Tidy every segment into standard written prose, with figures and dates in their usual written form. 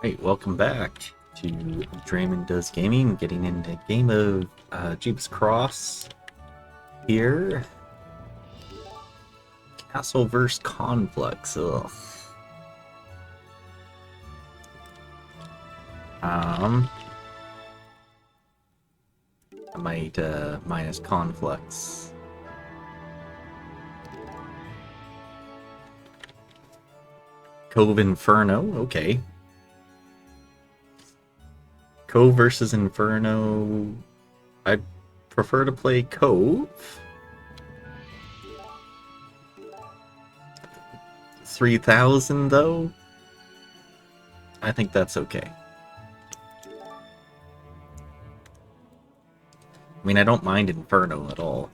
Hey, welcome back to DraemondDoesGaming, getting into a game of Jebus Cross here. Castle vs. Conflux. Ugh. I might minus Conflux. Cove Inferno, okay. Cove versus Inferno. I'd prefer to play Cove. 3,000 though? I think that's okay. I mean, I don't mind Inferno at all.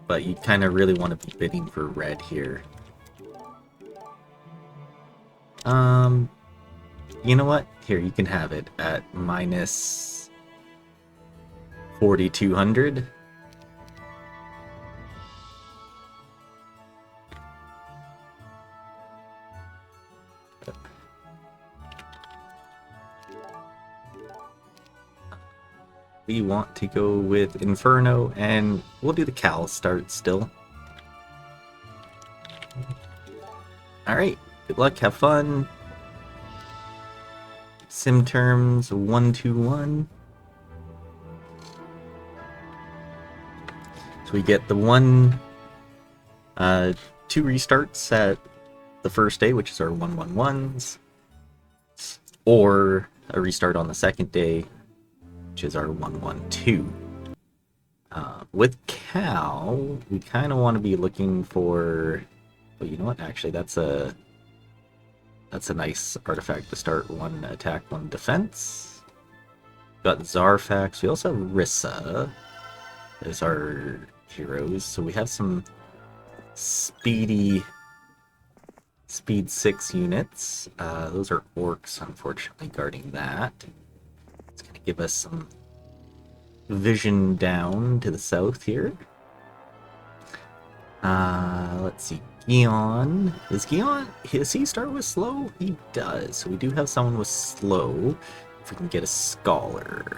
But you kind of really want to be bidding for red here. You know what? Here, you can have it at minus 4,200. We want to go with Inferno, and we'll do the Cal start still. Alright, good luck, have fun. Sim terms 121. So we get the two restarts at the first day, which is our 111s, or a restart on the second day, which is our 112. With Cal, we kind of want to be looking for. Well, you know what? Actually, that's a nice artifact to start. One attack, one defense. Got Zarfax. We also have Rissa as our heroes. So we have some speed 6 units. Those are orcs, unfortunately, guarding that. It's going to give us some vision down to the south here. Let's see. Gion. Does he start with slow? He does. So we do have someone with slow. If we can get a scholar.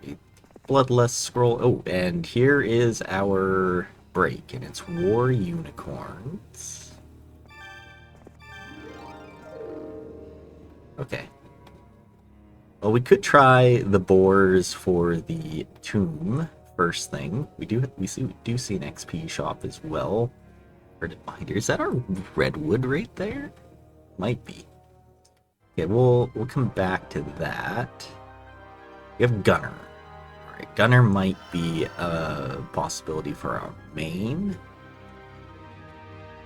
A bloodless scroll. Oh, and here is our break, and it's War Unicorns. Okay. Well, we could try the boars for the tomb. First thing, we do see an XP shop as well. Binder. Is that our redwood right there? Might be. Okay, we'll come back to that. We have Gunner. Alright, Gunner might be a possibility for our main.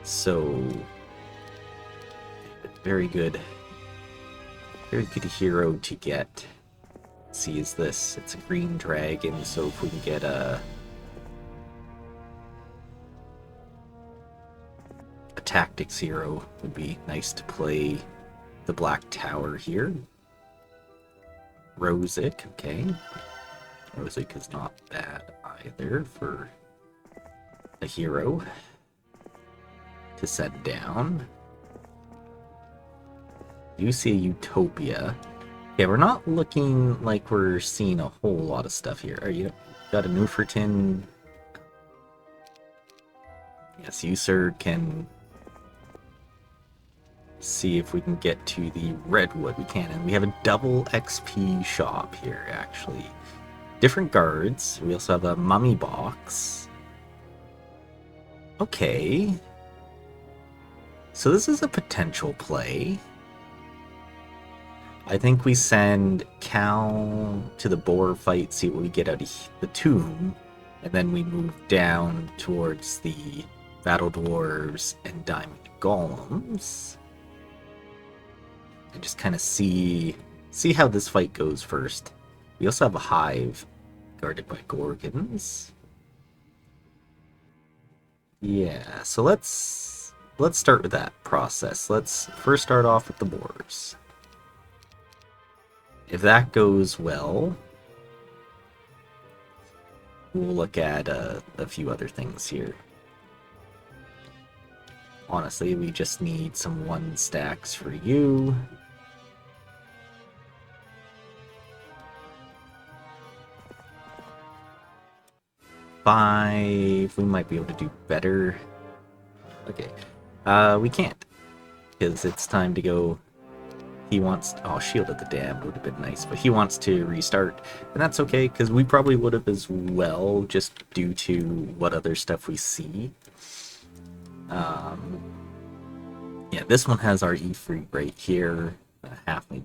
So very good hero to get. See, is this? It's a green dragon, so if we can get a tactics hero, would be nice to play the Black Tower here. Rosic, okay. Rosic is not bad either for a hero to set down. You see a Utopia. Yeah, we're not looking like we're seeing a whole lot of stuff here. Are you got a Nufertin? Yes, you sir can see if we can get to the redwood. We can, and we have a double XP shop here actually. Different guards. We also have a mummy box. Okay. So this is a potential play. I think we send Cal to the boar fight, see what we get out of the tomb, and then we move down towards the battle dwarves and diamond golems, and just kind of see how this fight goes first. We also have a hive guarded by gorgons. Yeah, so let's start with that process. Let's first start off with the boars. If that goes well, we'll look at a few other things here. Honestly, we just need some 1 stacks for you. Five. We might be able to do better. Okay. We can't. Because it's time to go. He wants... Oh, Shield at the Dam would have been nice. But he wants to restart. And that's okay, because we probably would have as well, just due to what other stuff we see. Yeah, this one has our E3 right here. Halfling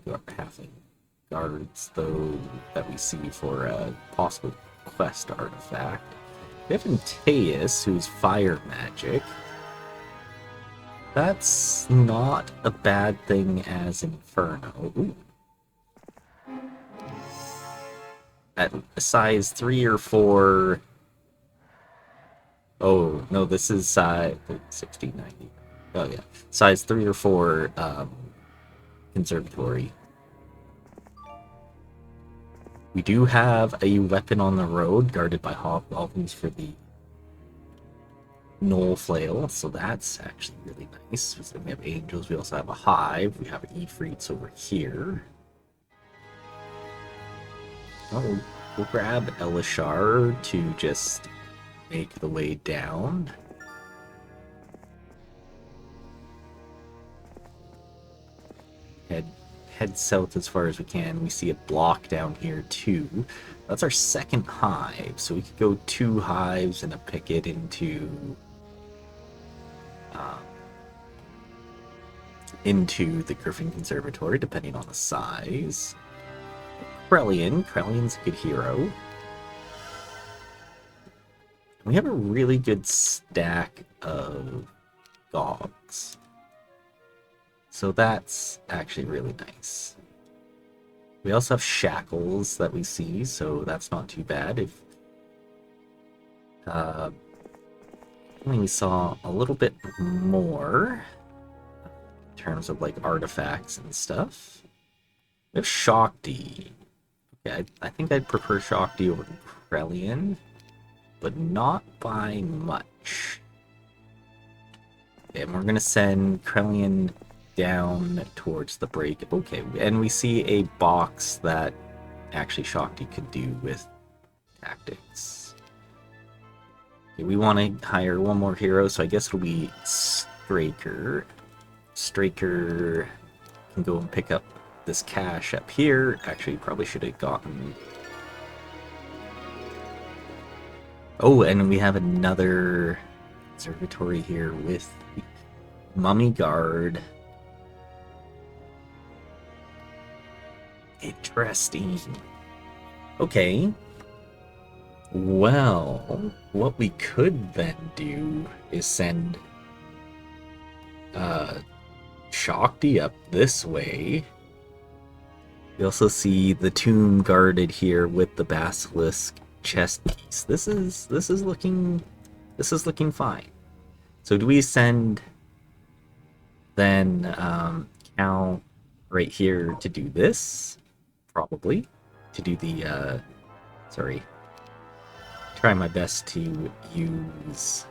guards, though, that we see for a possible quest artifact. We have Simultaneous, who's fire magic. That's not a bad thing as Inferno. Ooh. At size 3 or 4... Oh, no, this is size 1690. Oh, yeah. Size 3 or 4 conservatory. We do have a weapon on the road guarded by hobgoblins for the Knoll Flail, so that's actually really nice. So we have angels, we also have a hive, we have Ifrits over here. Oh, we'll grab Elishar to just make the way down. Head south as far as we can. We see a block down here too. That's our second hive, so we could go 2 hives and a picket into the Griffin Conservatory, depending on the size. Krellion's a good hero. We have a really good stack of dogs. So that's actually really nice. We also have shackles that we see, so that's not too bad. If we saw a little bit more in terms of like artifacts and stuff. We have Shakti. Okay, I think I'd prefer Shakti over Krellion, but not by much. Okay, and we're gonna send Krellion down towards the break. Okay, and we see a box that actually Shakti could do with tactics. Okay, we want to hire one more hero, so I guess it'll be Straker. Straker can go and pick up this cash up here. Actually, probably should have gotten... Oh, and we have another observatory here with Mummy Guard. Interesting. Okay. Well, what we could then do is send Shakti up this way. We also see the tomb guarded here with the basilisk chest piece. This is looking fine. So do we send then Cal right here to do this? Probably. To do the sorry. Try my best to use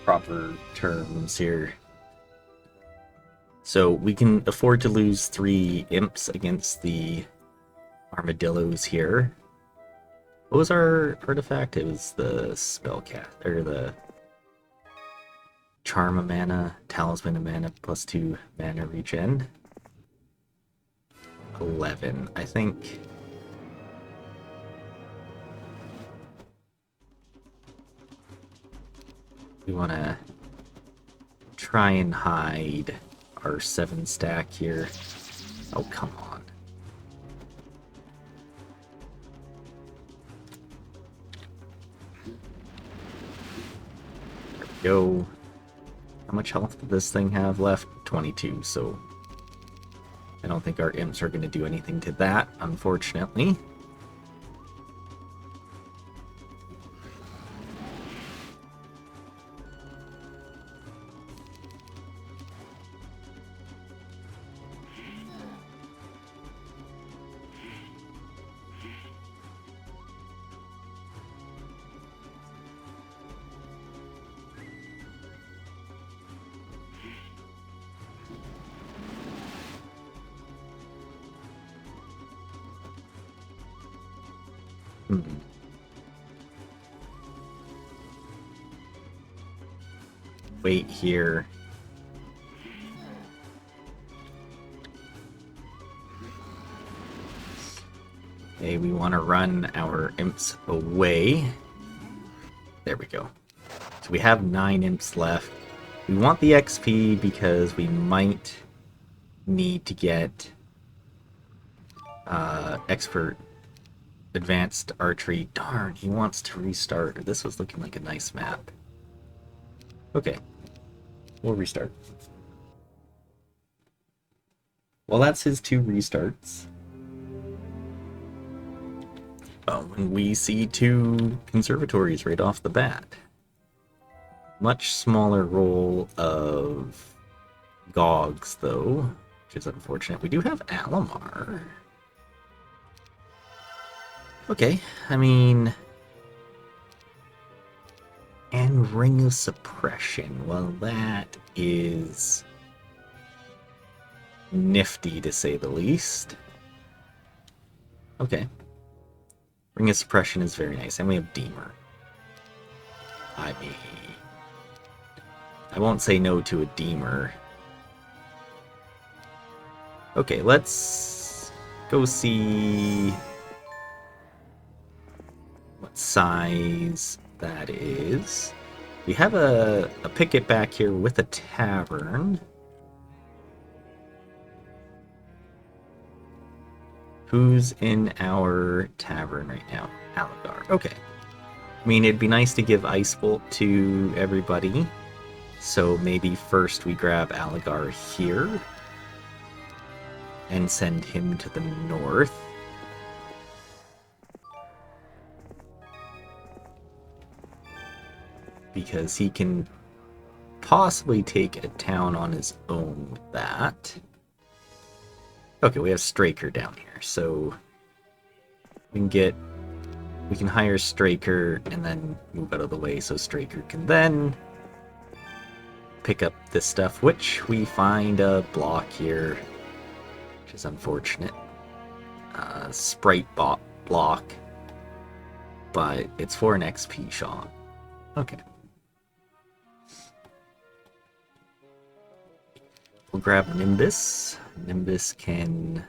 proper terms here. So we can afford to lose 3 imps against the armadillos here. What was our artifact? It was the spellcast, or the charm of mana, talisman of mana, +2 mana regen. 11. I think we want to try and hide our 7 stack here. Oh, come on. There we go. How much health did this thing have left? 22, so I don't think our imps are going to do anything to that, unfortunately. Hmm. Wait here. Okay, we want to run our imps away. There we go. So we have 9 imps left. We want the XP because we might need to get expert advanced archery. Darn, he wants to restart. This was looking like a nice map. Okay, we'll restart. Well, that's his 2 restarts. Oh, and we see 2 conservatories right off the bat. Much smaller roll of Gogs, though, which is unfortunate. We do have Alamar. Okay, I mean... And Ring of Suppression. Well, that is nifty, to say the least. Okay. Ring of Suppression is very nice. And we have Deemer. I mean... I won't say no to a Deemer. Okay, let's go see what size that is. We have a picket back here with a tavern. Who's in our tavern right now? Aligar. Okay. I mean, it'd be nice to give Ice Bolt to everybody. So maybe first we grab Aligar here. And send him to the north. Because he can possibly take a town on his own with that. Okay, we have Straker down here, so we can hire Straker and then move out of the way so Straker can then pick up this stuff, which we find a block here, which is unfortunate. Sprite block, but it's for an XP shop. Okay. We'll grab Nimbus. Nimbus can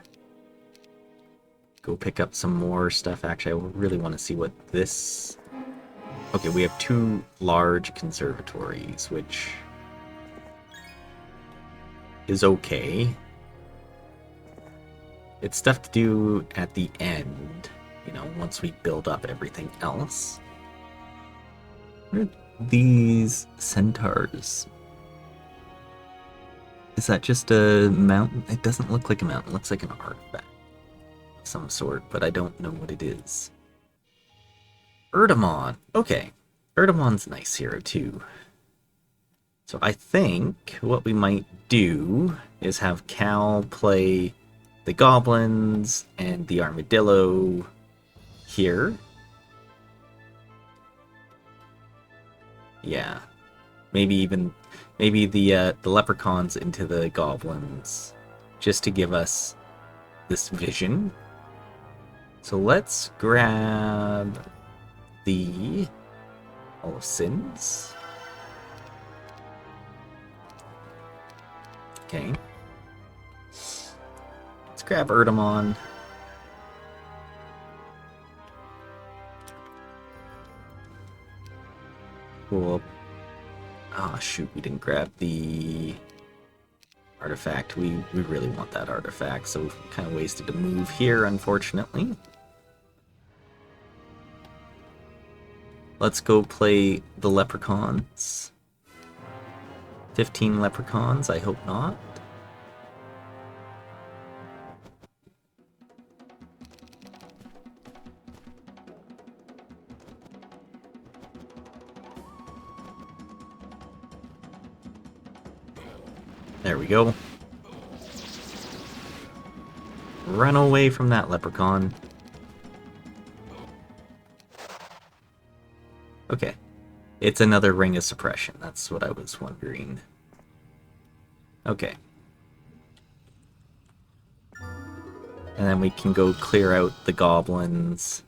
go pick up some more stuff. Actually, I really want to see what this... Okay, we have 2 large conservatories, which is okay. It's stuff to do at the end, you know, once we build up everything else. What are these centaurs? Is that just a mountain? It doesn't look like a mountain. It looks like an artifact of some sort, but I don't know what it is. Erdamon. Okay. Erdamon's a nice hero, too. So I think what we might do is have Cal play the goblins and the armadillo here. Yeah. Maybe the leprechauns into the goblins, just to give us this vision. So let's grab the Hall of Sins. Okay. Let's grab Erdamon. Cool. Ah, shoot, we didn't grab the artifact. We really want that artifact, so we kind of wasted a move here, unfortunately. Let's go play the leprechauns. 15 leprechauns, I hope not. There we go. Run away from that leprechaun. Okay. It's another Ring of Suppression. That's what I was wondering. Okay. And then we can go clear out the goblins.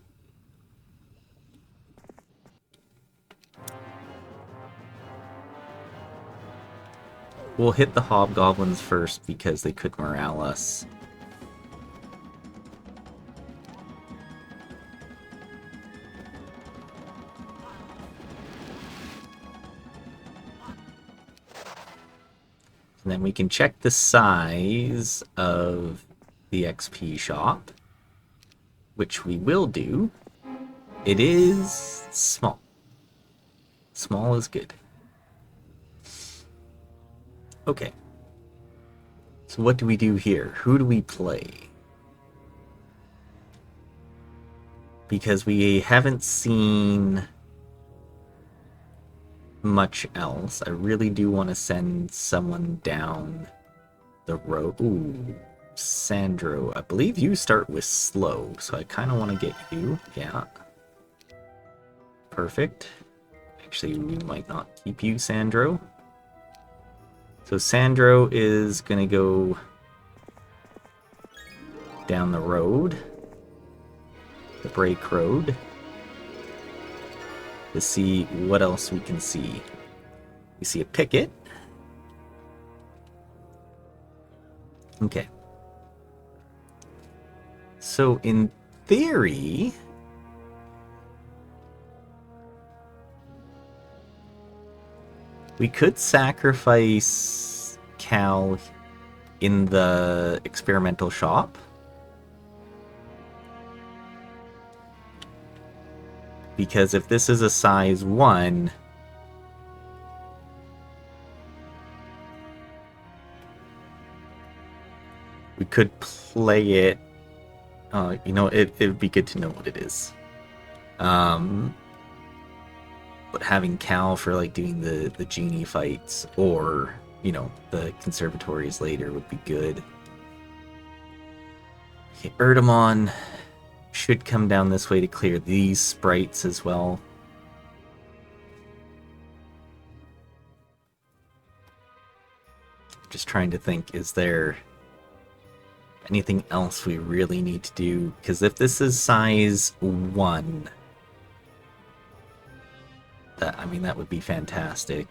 we'll hit the hobgoblins first because they could morale us. And then we can check the size of the XP shop, which we will do. It is small. Small is good. Okay. So what do we do here? Who do we play? Because we haven't seen much else. I really do want to send someone down the road. Ooh, Sandro. I believe you start with slow, so I kind of want to get you. Yeah. Perfect. Actually, we might not keep you, Sandro. So Sandro is going to go down the road. The break road. To see what else we can see. We see a picket. Okay. So in theory, we could sacrifice Cal in the experimental shop. Because if this is a size 1, we could play it. You know, it would be good to know what it is. But having Cal for like doing the genie fights, or you know, the conservatories later would be good. Okay, Erdemon should come down this way to clear these sprites as well. Just trying to think, is there anything else we really need to do? Because if this is size 1, I mean, that would be fantastic.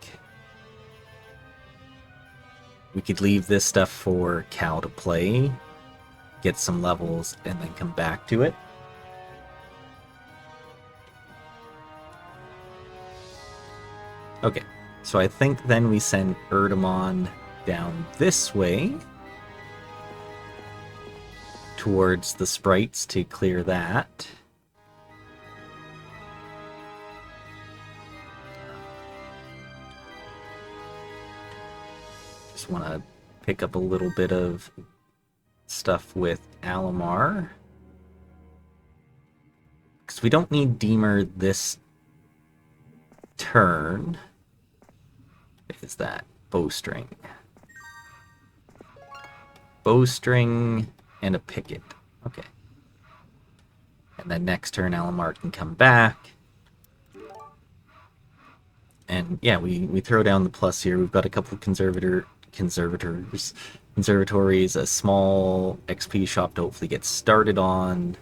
We could leave this stuff for Cal to play, get some levels, and then come back to it. Okay, so I think then we send Erdemon down this way towards the sprites to clear that. Just want to pick up a little bit of stuff with Alamar. Because we don't need Deemer this turn. What is that? Bowstring. Bowstring and a picket. Okay. And then next turn Alamar can come back. And yeah, we throw down the plus here. We've got a couple of conservatories, a small XP shop to hopefully get started on.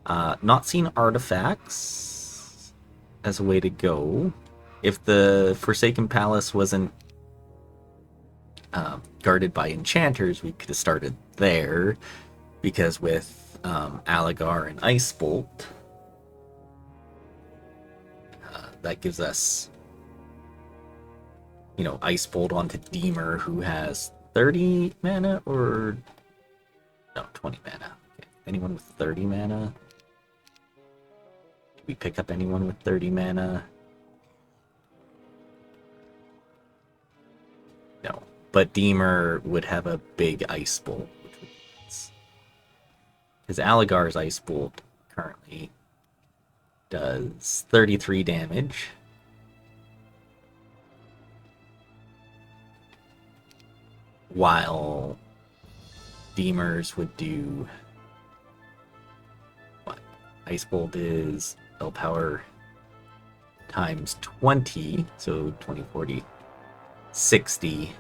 Not seen artifacts as a way to go. If the Forsaken Palace wasn't guarded by enchanters, we could have started there, because with Aligar and Ice Bolt, that gives us, you know, Ice Bolt onto Deemer, who has 30 mana, or no, 20 mana. Okay. Anyone with 30 mana? Did we pick up anyone with 30 mana? No, but Deemer would have a big Ice Bolt, which would be nice. Because Aligar's Ice Bolt currently does 33 damage. While Deemer's would do what? Ice Bolt is spell power times 20, so 20, 40, 60,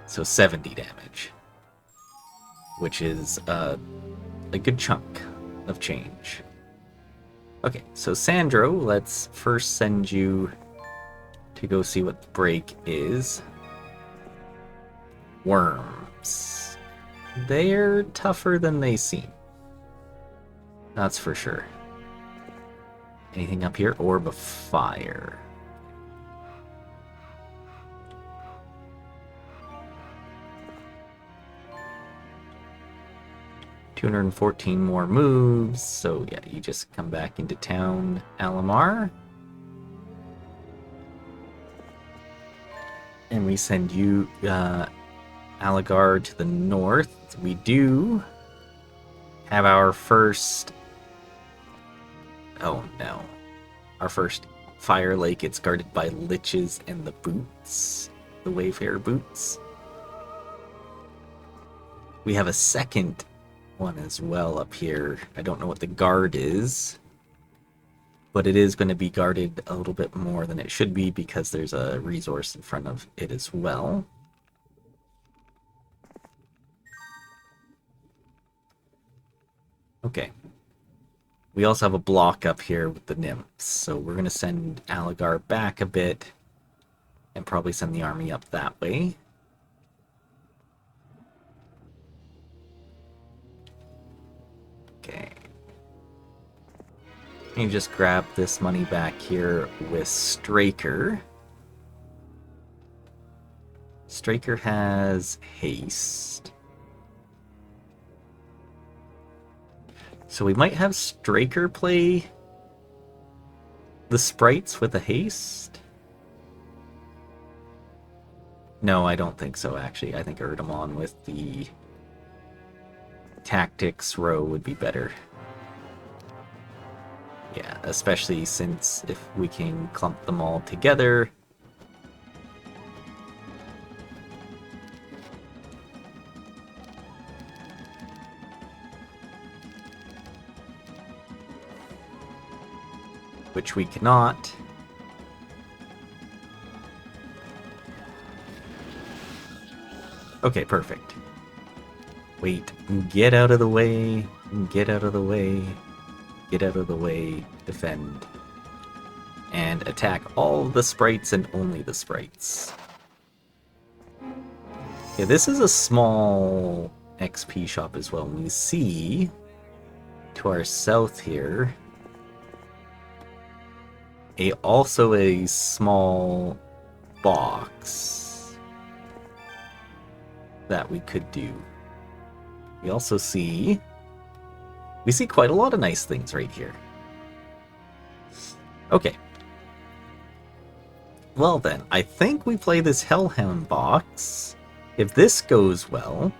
so 70 damage, which is a good chunk of change. Okay, so Sandro, let's first send you to go see what the break is. worms. They're tougher than they seem. That's for sure. Anything up here? Orb of fire. $214 more moves, so yeah, you just come back into town, Alamar. And we send you, Aligar to the north. We do have our first... Oh no. Our first fire lake. It's guarded by liches and the boots. The Wayfarer boots. We have a second one as well up here. I don't know what the guard is, but it is going to be guarded a little bit more than it should be because there's a resource in front of it as well. Okay. We also have a block up here with the nymphs, so we're going to send Aligar back a bit and probably send the army up that way. Okay. You just grab this money back here with Straker. Straker has haste. So we might have Straker play the sprites with a haste? No, I don't think so, actually. I think Erdemon with the tactics row would be better. Yeah, especially since if we can clump them all together. Which we cannot. Okay, perfect. Wait, get out of the way, get out of the way, get out of the way, defend, and attack all the sprites and only the sprites. Yeah, this is a small XP shop as well. We see to our south here also a small box that we could do. We also see quite a lot of nice things right here. Okay. Well then, I think we play this Hellhound box. If this goes well,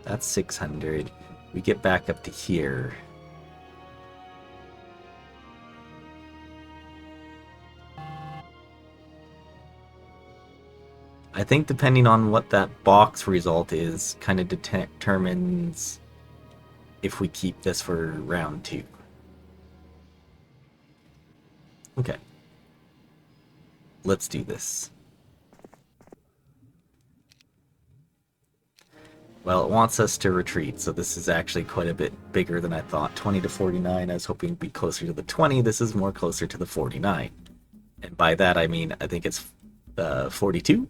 that's 600. We get back up to here. I think depending on what that box result is, kind of determines if we keep this for round 2. Okay. Let's do this. Well, it wants us to retreat, so this is actually quite a bit bigger than I thought. 20 to 49, I was hoping it'd be closer to the 20. This is more closer to the 49. And by that, I mean, I think it's 42?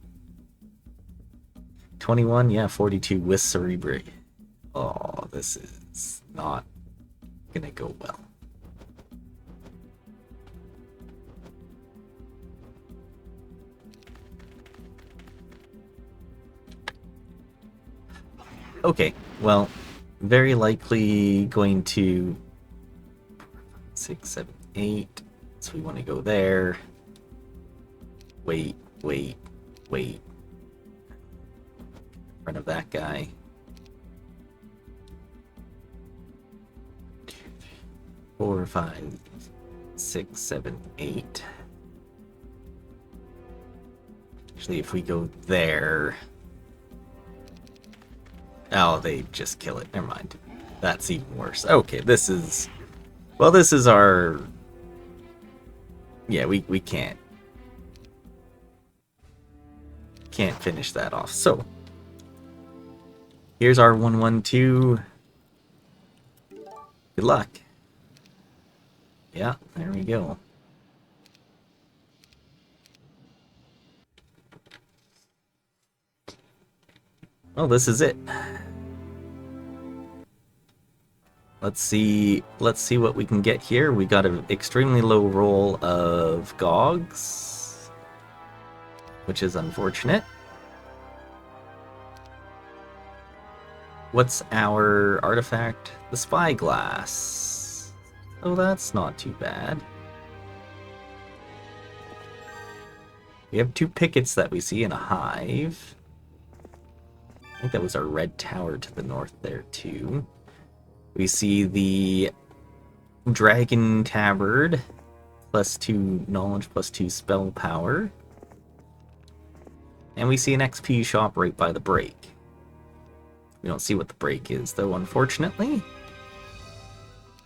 21, yeah, 42 with Cerebri. Oh, this is not gonna go well. Okay, well, very likely going to 6, 7, 8. So we want to go there. Wait. In front of that guy. 4, 5, 6, 7, 8. Actually, if we go there... Oh, they just kill it. Never mind. That's even worse. Okay, this is... Well, this is our... Yeah, we can't finish that off. So, here's our 112. Good luck. Yeah, there we go. Well, this is it. Let's see what we can get here. We got an extremely low roll of Gogs, which is unfortunate. What's our artifact? The Spyglass. Oh, that's not too bad. We have 2 pickets that we see in a hive. I think that was our red tower to the north there too. We see the Dragon Tabard, +2 knowledge, +2 spell power. And we see an XP shop right by the break. We don't see what the break is though, unfortunately.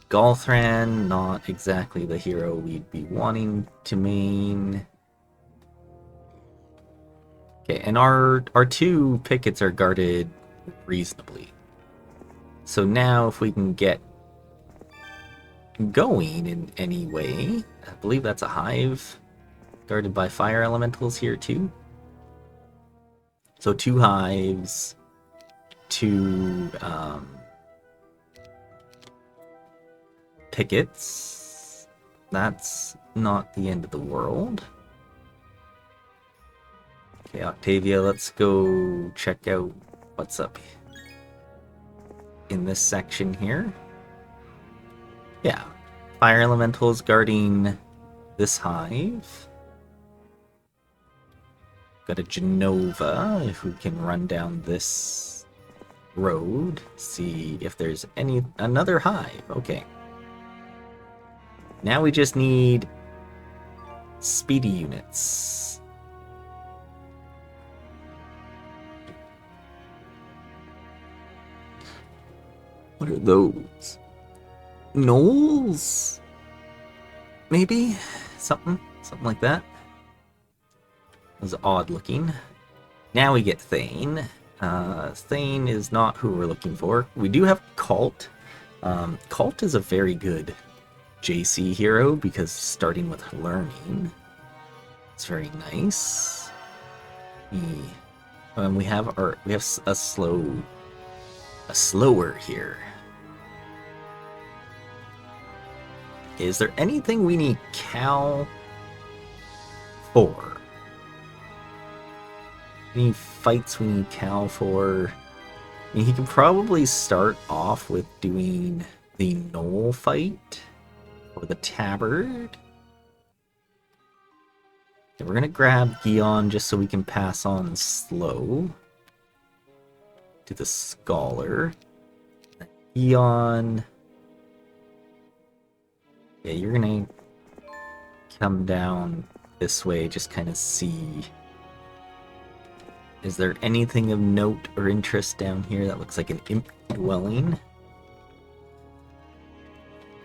Galthran, not exactly the hero we'd be wanting to main. Okay, and our 2 pickets are guarded reasonably. So now if we can get going in any way, I believe that's a hive guarded by fire elementals here too. So 2 hives, 2 pickets. That's not the end of the world. Okay, Octavia, let's go check out what's up in this section here. Yeah, fire elementals guarding this hive. Got a Genova, if we can run down this road, see if there's another hive. Okay. Now we just need speedy units. What are those? Gnolls? Maybe? Something like that. That was odd looking. Now we get Thane. Thane is not who we're looking for. We do have Cult. Cult is a very good JC hero because starting with learning, it's very nice. And we have a slower here. Is there anything we need Cal for? Any fights we need Cal for? I mean, he can probably start off with doing the Gnoll fight or the Tabard. Okay, we're gonna grab Gion just so we can pass on slow to the Scholar. Gion. Yeah, you're gonna come down this way, just kind of see. Is there anything of note or interest down here? That looks like an imp dwelling.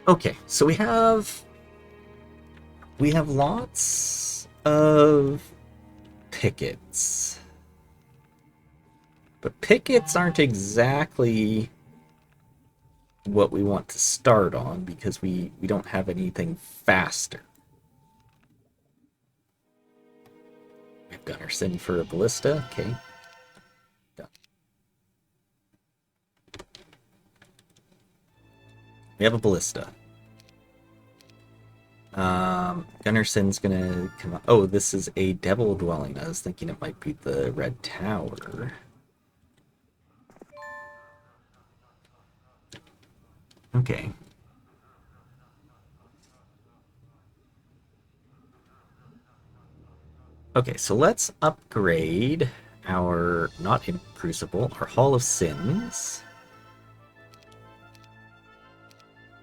Okay, so we have lots of pickets. But pickets aren't exactly what we want to start on because we don't have anything faster. We have Gunnarsson for a ballista. Okay. Done. We have a ballista. Gunnarsson's gonna come up. Oh, this is a devil dwelling. I was thinking it might be the red tower. Okay. Okay, so let's upgrade our, not in Crucible, our Hall of Sins.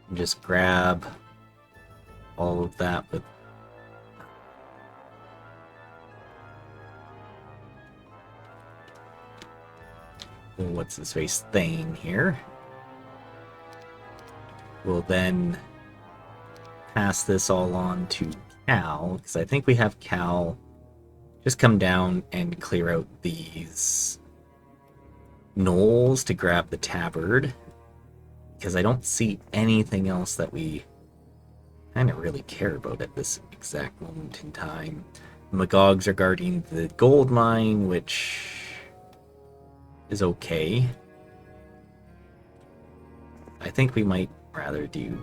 And just grab all of that with... what's his face? Thane here. We'll then pass this all on to Cal, because I think we have Cal just come down and clear out these gnolls to grab the Tabard, because I don't see anything else that we kind of really care about at this exact moment in time. Magogs are guarding the gold mine, which is okay. I think we might rather do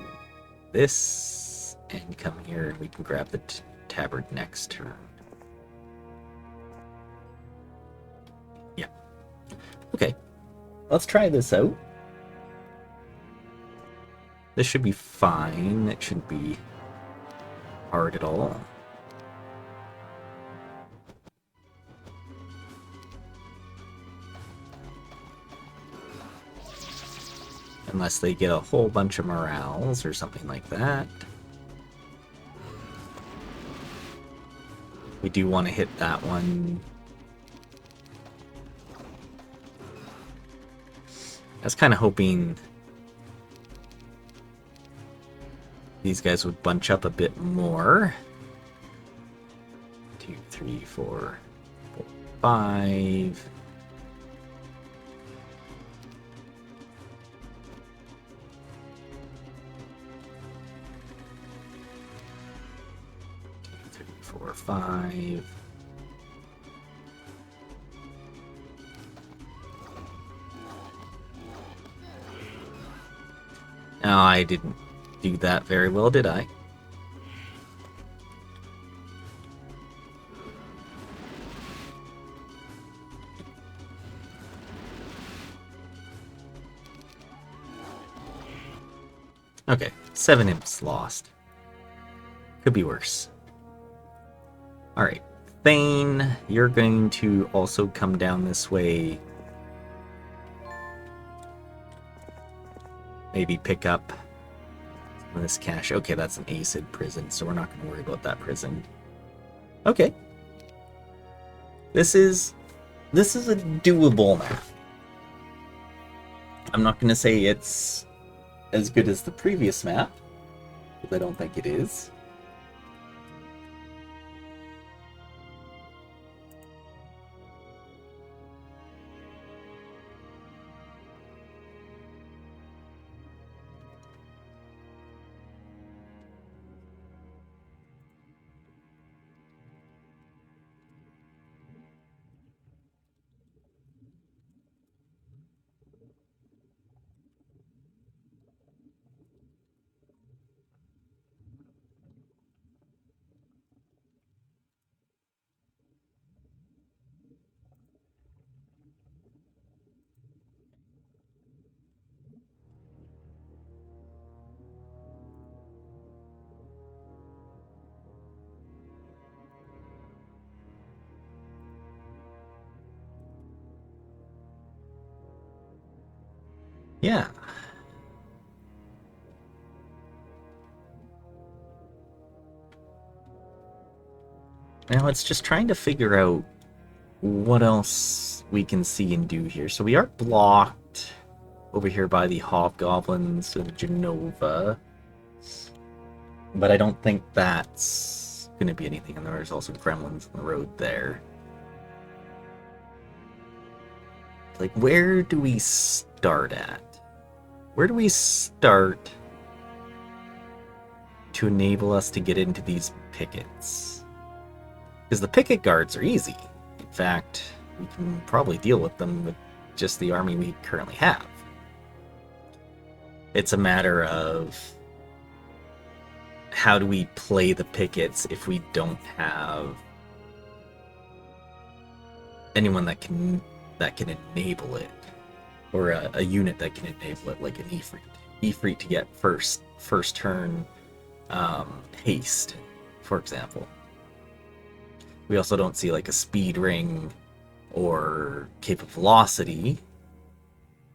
this and come here and we can grab the tabard next turn. Yeah. Okay. Let's try this out. This should be fine. It shouldn't be hard at all. Unless they get a whole bunch of morales or something like that. We do want to hit that one. I was kind of hoping these guys would bunch up a bit more. 2, 3, 4, 5. Four, 5. No, I didn't do that very well, did I? Okay, 7 imps lost. Could be worse. Alright, Thane, you're going to also come down this way. Maybe pick up some of this cash. Okay, that's an acid prison, so we're not going to worry about that prison. Okay. This is a doable map. I'm not going to say it's as good as the previous map, because I don't think it is. Yeah. Now it's just trying to figure out what else we can see and do here. So we are blocked over here by the hobgoblins of Genova, but I don't think that's going to be anything. And there's also gremlins on the road there. Like, where do we start at? Where do we start to enable us to get into these pickets? Because the picket guards are easy. In fact, we can probably deal with them with just the army we currently have. It's a matter of how do we play the pickets if we don't have anyone that can enable it, or a unit that can enable it, like an Ifrit to get first turn haste, for example. We also don't see like a speed ring or cape of velocity,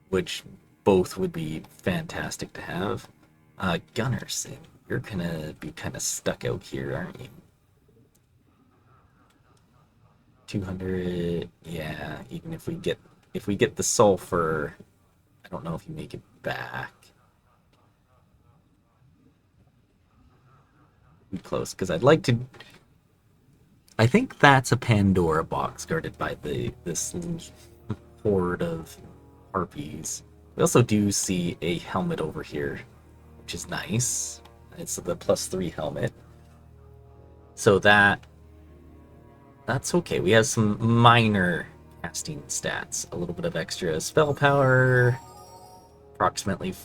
which both would be fantastic to have. Gunners, you're gonna be kind of stuck out here, aren't you? 200, yeah. Even if we get the sulfur, I don't know if you make it back. Be close, because I'd like to. I think that's a Pandora box guarded by this horde of harpies. We also do see a helmet over here, which is nice. It's the +3 helmet. So that's okay. We have some minor casting stats. A little bit of extra spell power, approximately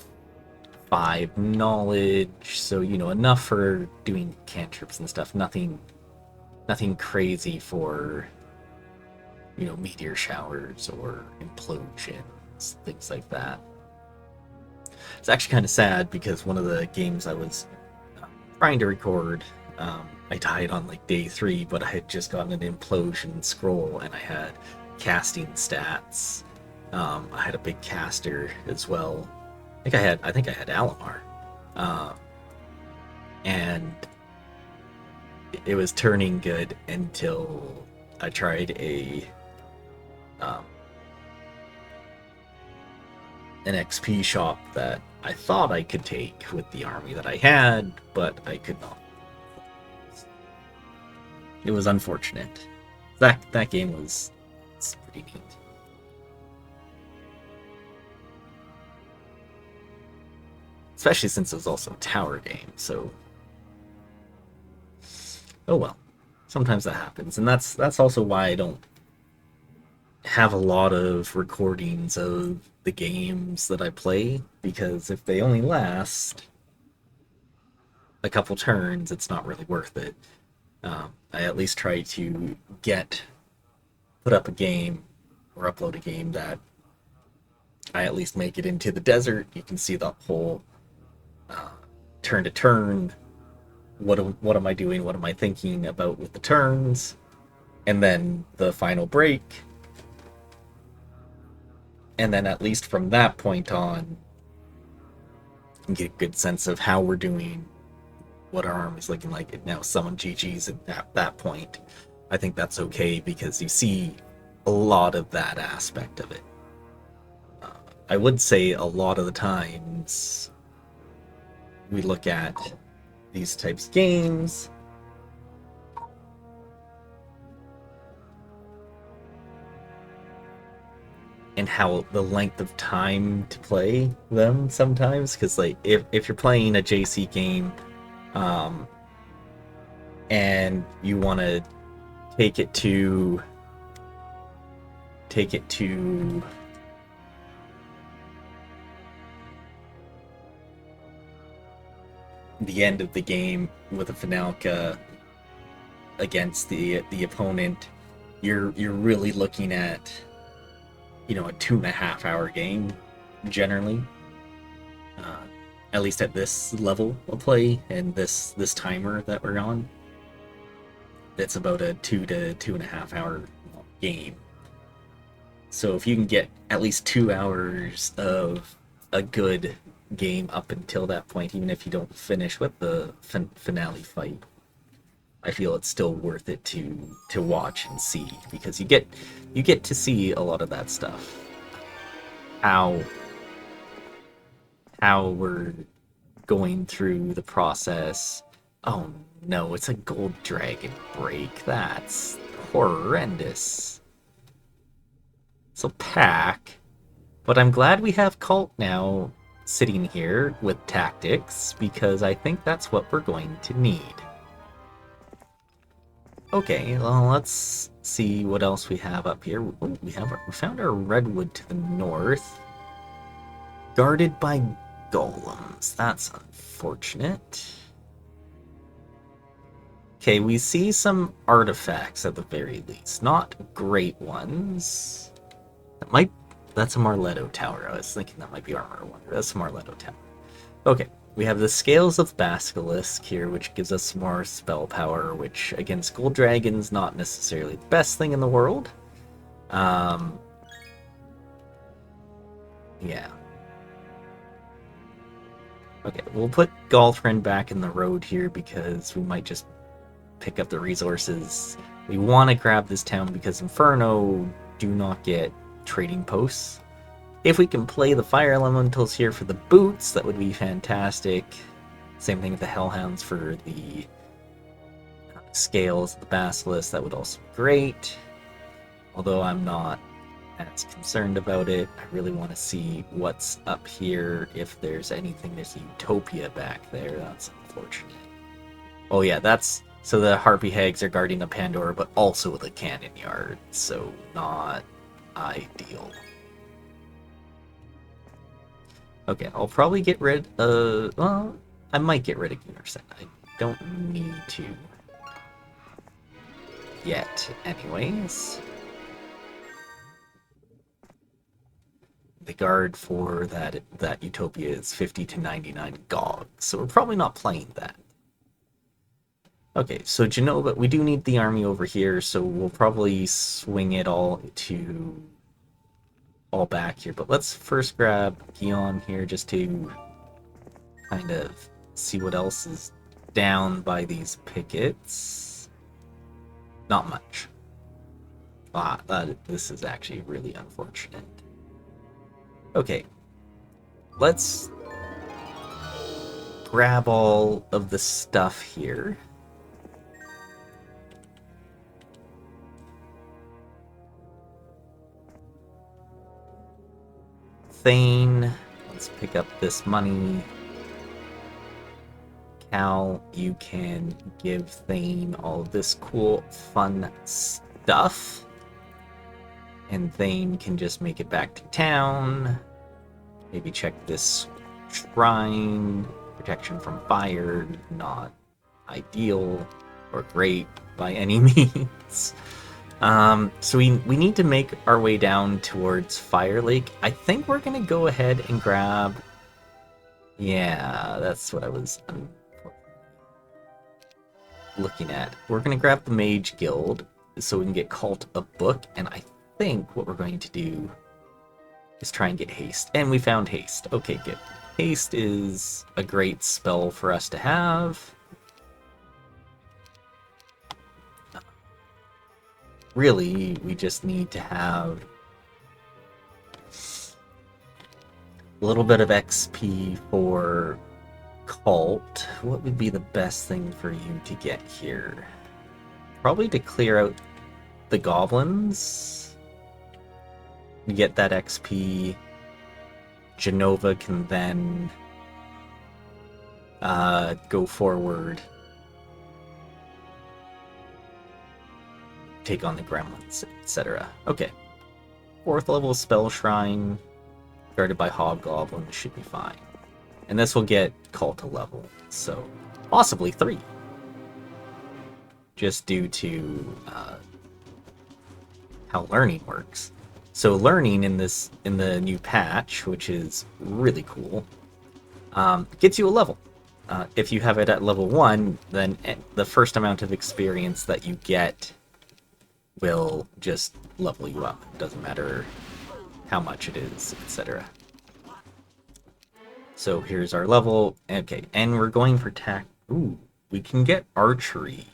5 knowledge, so you know, enough for doing cantrips and stuff. Nothing crazy for, you know, meteor showers or implosions, things like that. It's actually kind of sad because one of the games I was trying to record, I died on like day 3, but I had just gotten an implosion scroll and I had casting stats. I had a big caster as well. I think I had Alamar, and it was turning good until I tried an XP shop that I thought I could take with the army that I had, but I could not. It was unfortunate. That game was pretty neat. Especially since it was also a tower game, so oh well. Sometimes that happens, and that's also why I don't have a lot of recordings of the games that I play, because if they only last a couple turns, it's not really worth it. I at least try to put up a game or upload a game that I at least make it into the desert. You can see the whole turn to turn. What am I doing? What am I thinking about with the turns? And then the final break. And then at least from that point on, get a good sense of how we're doing, what our army's looking like. It now summon GG's at that point. I think that's okay because you see a lot of that aspect of it. I would say a lot of the times we look at these types of games and how the length of time to play them sometimes, because like if you're playing a JC game and you want to take it to the end of the game with a Finalka against the opponent, you're really looking at, you know, a 2.5 hour game generally, at least at this level of play and this timer that we're on. It's about a 2 to 2.5 hour game. So if you can get at least 2 hours of a good game up until that point, even if you don't finish with the finale fight, I feel it's still worth it to watch and see, because you get to see a lot of that stuff. How we're going through the process. Oh no, it's a gold dragon break. That's horrendous. So pack. But I'm glad we have Cult now sitting here with tactics, because I think that's what we're going to need. Okay, well, let's see what else we have up here. Oh, we found our redwood to the north, guarded by golems. That's unfortunate. Okay, we see some artifacts at the very least, not great ones. That's a Marletto Tower. I was thinking that might be Armor Wonder. That's a Marletto Tower. Okay, we have the Scales of Basilisk here, which gives us more spell power, which against gold dragons, not necessarily the best thing in the world. Yeah. Okay, we'll put Galthrin back in the road here because we might just pick up the resources. We want to grab this town because Inferno do not get trading posts. If we can play the fire elementals here for the boots, that would be fantastic. Same thing with the hellhounds for the scales, the basilisk, that would also be great. Although I'm not as concerned about it. I really want to see what's up here. If there's anything, there's a Utopia back there. That's unfortunate. Oh yeah, so the Harpy Hags are guarding the Pandora, but also the cannon yard. So not ideal. Okay, I'll probably get rid of... well, I might get rid of Gunnarsson. I don't need to yet, anyways. The guard for that Utopia is 50 to 99 GOG, so we're probably not playing that. Okay, so Genova, we do need the army over here, so we'll probably swing it all back here. But let's first grab Guion here just to kind of see what else is down by these pickets. Not much. This is actually really unfortunate. Okay, let's grab all of the stuff here. Thane, let's pick up this money. Cal, you can give Thane all of this cool, fun stuff. And Thane can just make it back to town. Maybe check this shrine. Protection from fire, not ideal or great by any means. So we need to make our way down towards Fire Lake. I think we're gonna go ahead and grab... yeah, that's what I was looking at. We're gonna grab the Mage Guild so we can get Cult a book, and I think what we're going to do is try and get Haste. And we found Haste. Okay, good. Haste is a great spell for us to have. Really, we just need to have a little bit of XP for Cult. What would be the best thing for you to get here? Probably to clear out the goblins. You get that XP. Genova can then go forward. Take on the gremlins, etc. Okay. 4th level spell shrine, guarded by hobgoblins, should be fine. And this will get Cult a level, so possibly 3. Just due to how learning works. So learning in the new patch, which is really cool, gets you a level. If you have it at level 1, then the first amount of experience that you get will just level you up. It doesn't matter how much it is, etc. So here's our level. Okay, and we're going for ooh, we can get archery.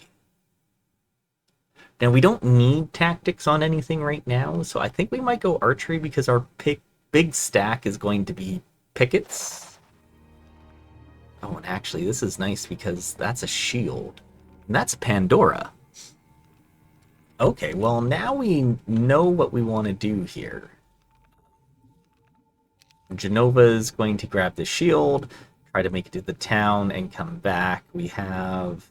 Now we don't need tactics on anything right now, so I think we might go archery because our big stack is going to be pickets. Oh, and actually this is nice because that's a shield. And that's Pandora. Okay, well now we know what we want to do here. Genova is going to grab the shield, try to make it to the town, and come back. We have...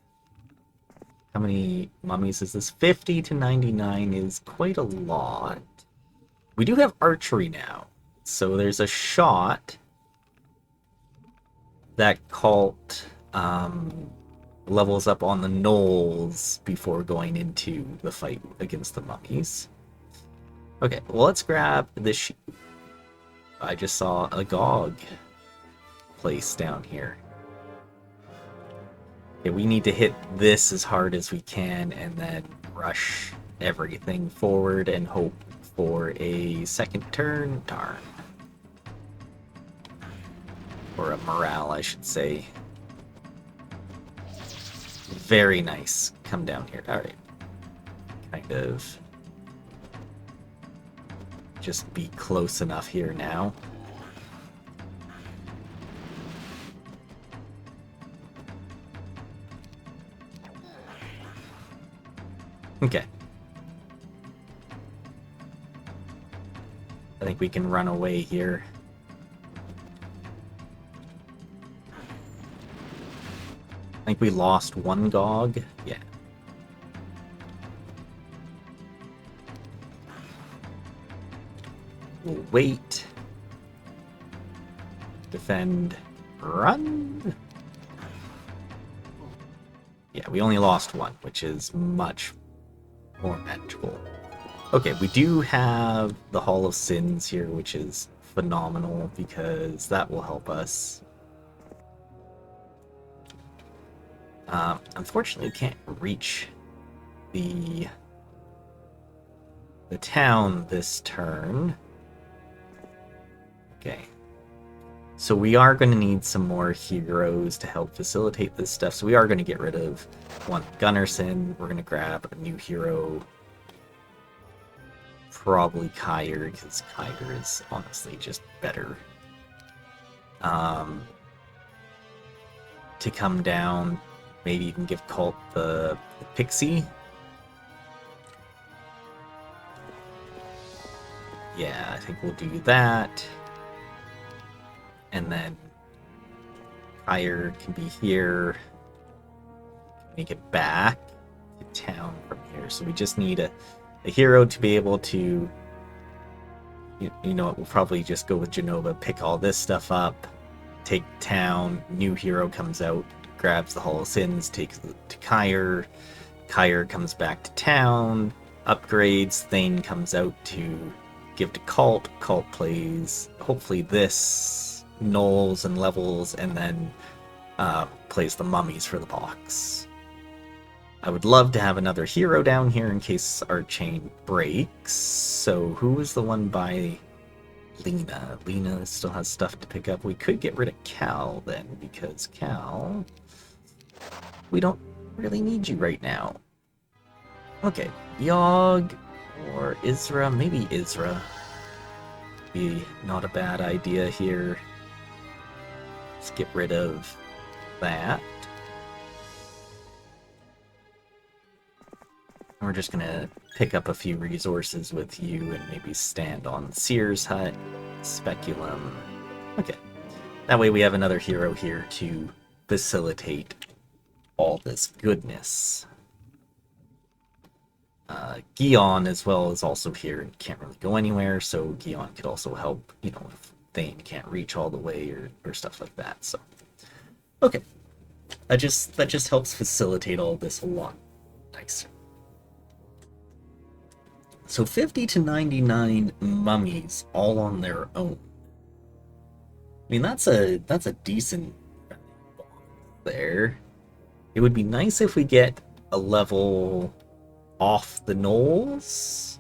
how many mummies is this? 50 to 99 is quite a lot. We do have archery now, so there's a shot that Cult levels up on the gnolls before going into the fight against the mummies. Okay, well let's grab this. I just saw a GOG place down here. Okay, we need to hit this as hard as we can and then rush everything forward and hope for a second turn. Darn. Or a morale, I should say. Very nice. Come down here. Alright. Kind of just be close enough here now. Okay. I think we can run away here. I think we lost one GOG. Yeah. We'll wait. Defend. Run. Yeah, we only lost one, which is much more manageable. Okay, we do have the Hall of Sins here, which is phenomenal because that will help us. Unfortunately, we can't reach the town this turn. Okay. So we are going to need some more heroes to help facilitate this stuff. So we are going to get rid of one Gunnarsson. We're going to grab a new hero. Probably Kyr, because Kyr is honestly just better. To come down, maybe even give Cult the Pixie. Yeah, I think we'll do that. And then Kyr can be here. Make it back to town from here. So we just need a hero to be able to, you know what, we'll probably just go with Genova, pick all this stuff up, take town, new hero comes out, grabs the Hall of Sins, takes it to Kyr. Kyr comes back to town, upgrades, Thane comes out to give to Cult. Cult plays, hopefully this, Knolls and levels, and then plays the mummies for the box. I would love to have another hero down here in case our chain breaks. So who is the one by Lena? Lena still has stuff to pick up. We could get rid of Cal then, because Cal, we don't really need you right now. Okay, Yogg or Isra, maybe Isra. Be not a bad idea here. Let's get rid of that. We're just gonna pick up a few resources with you and maybe stand on Seer's Hut, Speculum. Okay. That way we have another hero here to facilitate all this goodness. Gion as well is also here and can't really go anywhere, so Gion could also help, you know, if Thane can't reach all the way or stuff like that. So okay. That just helps facilitate all this a lot nicer. So 50 to 99 mummies all on their own. I mean, that's a decent there. It would be nice if we get a level off the Knolls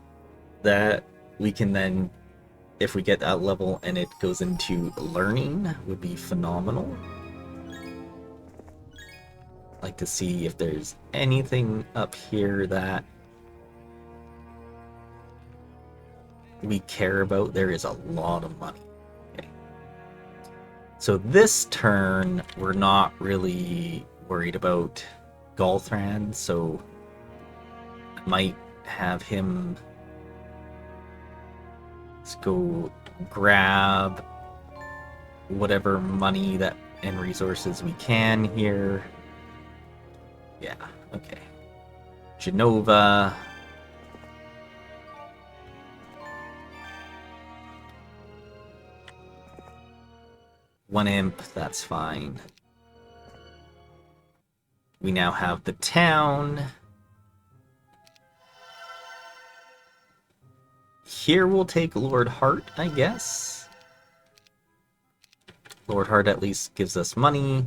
that we can then, if we get that level and it goes into learning, would be phenomenal. I'd like to see if there's anything up here that we care about. There is a lot of money. Okay. So this turn, we're not really worried about Golthran, so I might have him, let's go grab whatever money that and resources we can here. Yeah, okay. Genova. One imp, that's fine. We now have the town. Here we'll take Lord Hart, I guess. Lord Hart at least gives us money.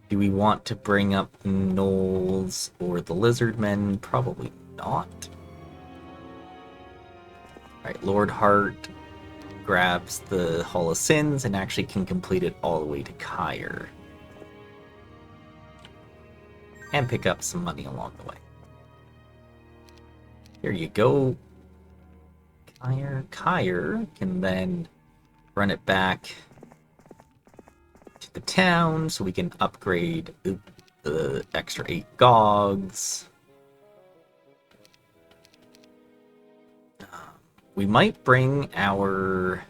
Do we want to bring up Knolls or the Lizardmen? Probably not. Alright, Lord Hart grabs the Hall of Sins and actually can complete it all the way to Kyr. And pick up some money along the way. Here you go. Kyr can then run it back to the town so we can upgrade the extra 8 Gogs. We might bring our...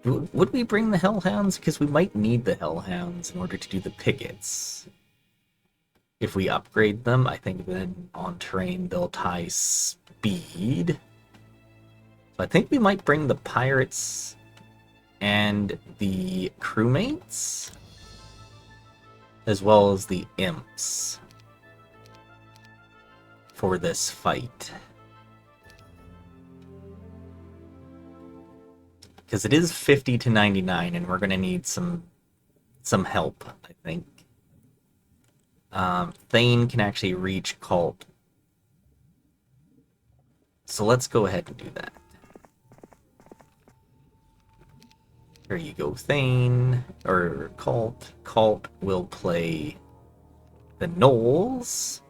Would we bring the Hellhounds? Because we might need the Hellhounds in order to do the pickets. If we upgrade them, I think then on terrain they'll tie speed. So I think we might bring the pirates and the crewmates, as well as the imps, for this fight. Because it is 50 to 99, and we're going to need some help, I think. Thane can actually reach Cult. So let's go ahead and do that. Here you go, Thane, or Cult. Cult will play the Gnolls.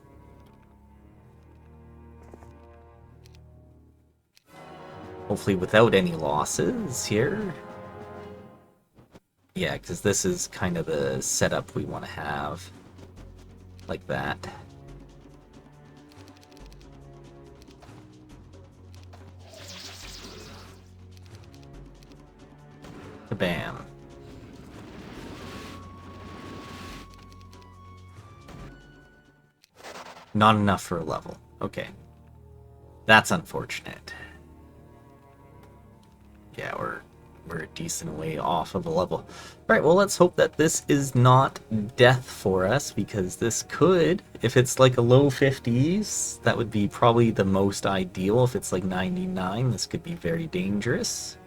Hopefully without any losses here. Yeah, because this is kind of the setup we want to have. Like that. Kabam. Not enough for a level. Okay. That's unfortunate. Yeah, we're a decent way off of a level. Alright, well, let's hope that this is not death for us, because this could, if it's like a low 50s, that would be probably the most ideal. If it's like 99, this could be very dangerous.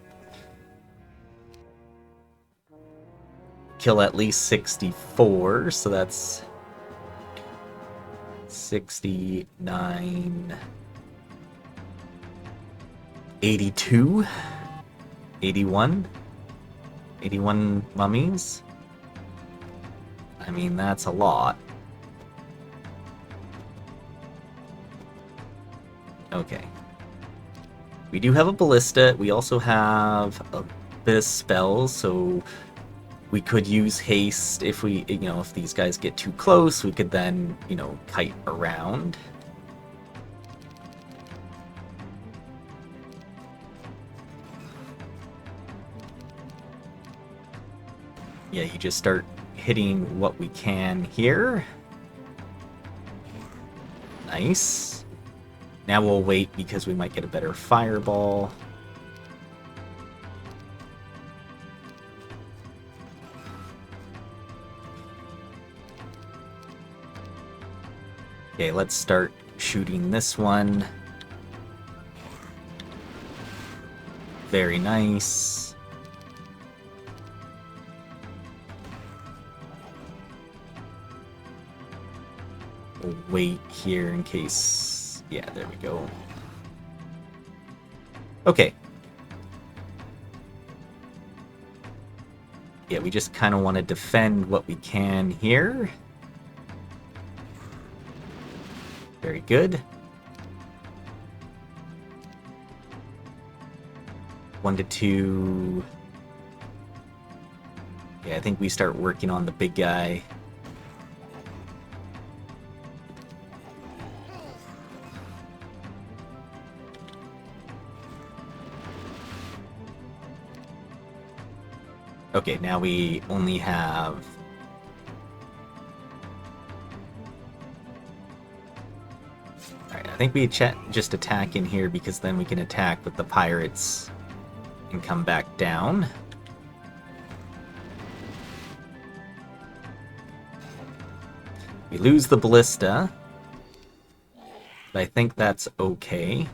Kill at least 64, so that's 69, 82, 81 mummies. I mean, that's a lot. Okay. We do have a ballista. We also have a bit of spells, so we could use haste if we, if these guys get too close, we could then, kite around. Yeah, you just start hitting what we can here. Nice. Now we'll wait because we might get a better fireball. Okay, let's start shooting this one. Very nice. We'll wait here in case... Yeah, there we go. Okay. Yeah, we just kind of want to defend what we can here. Very good. 1 to 2. Yeah, I think we start working on the big guy. Okay, now we only have... Alright, I think we just attack in here because then we can attack with the pirates and come back down. We lose the ballista, but I think that's okay.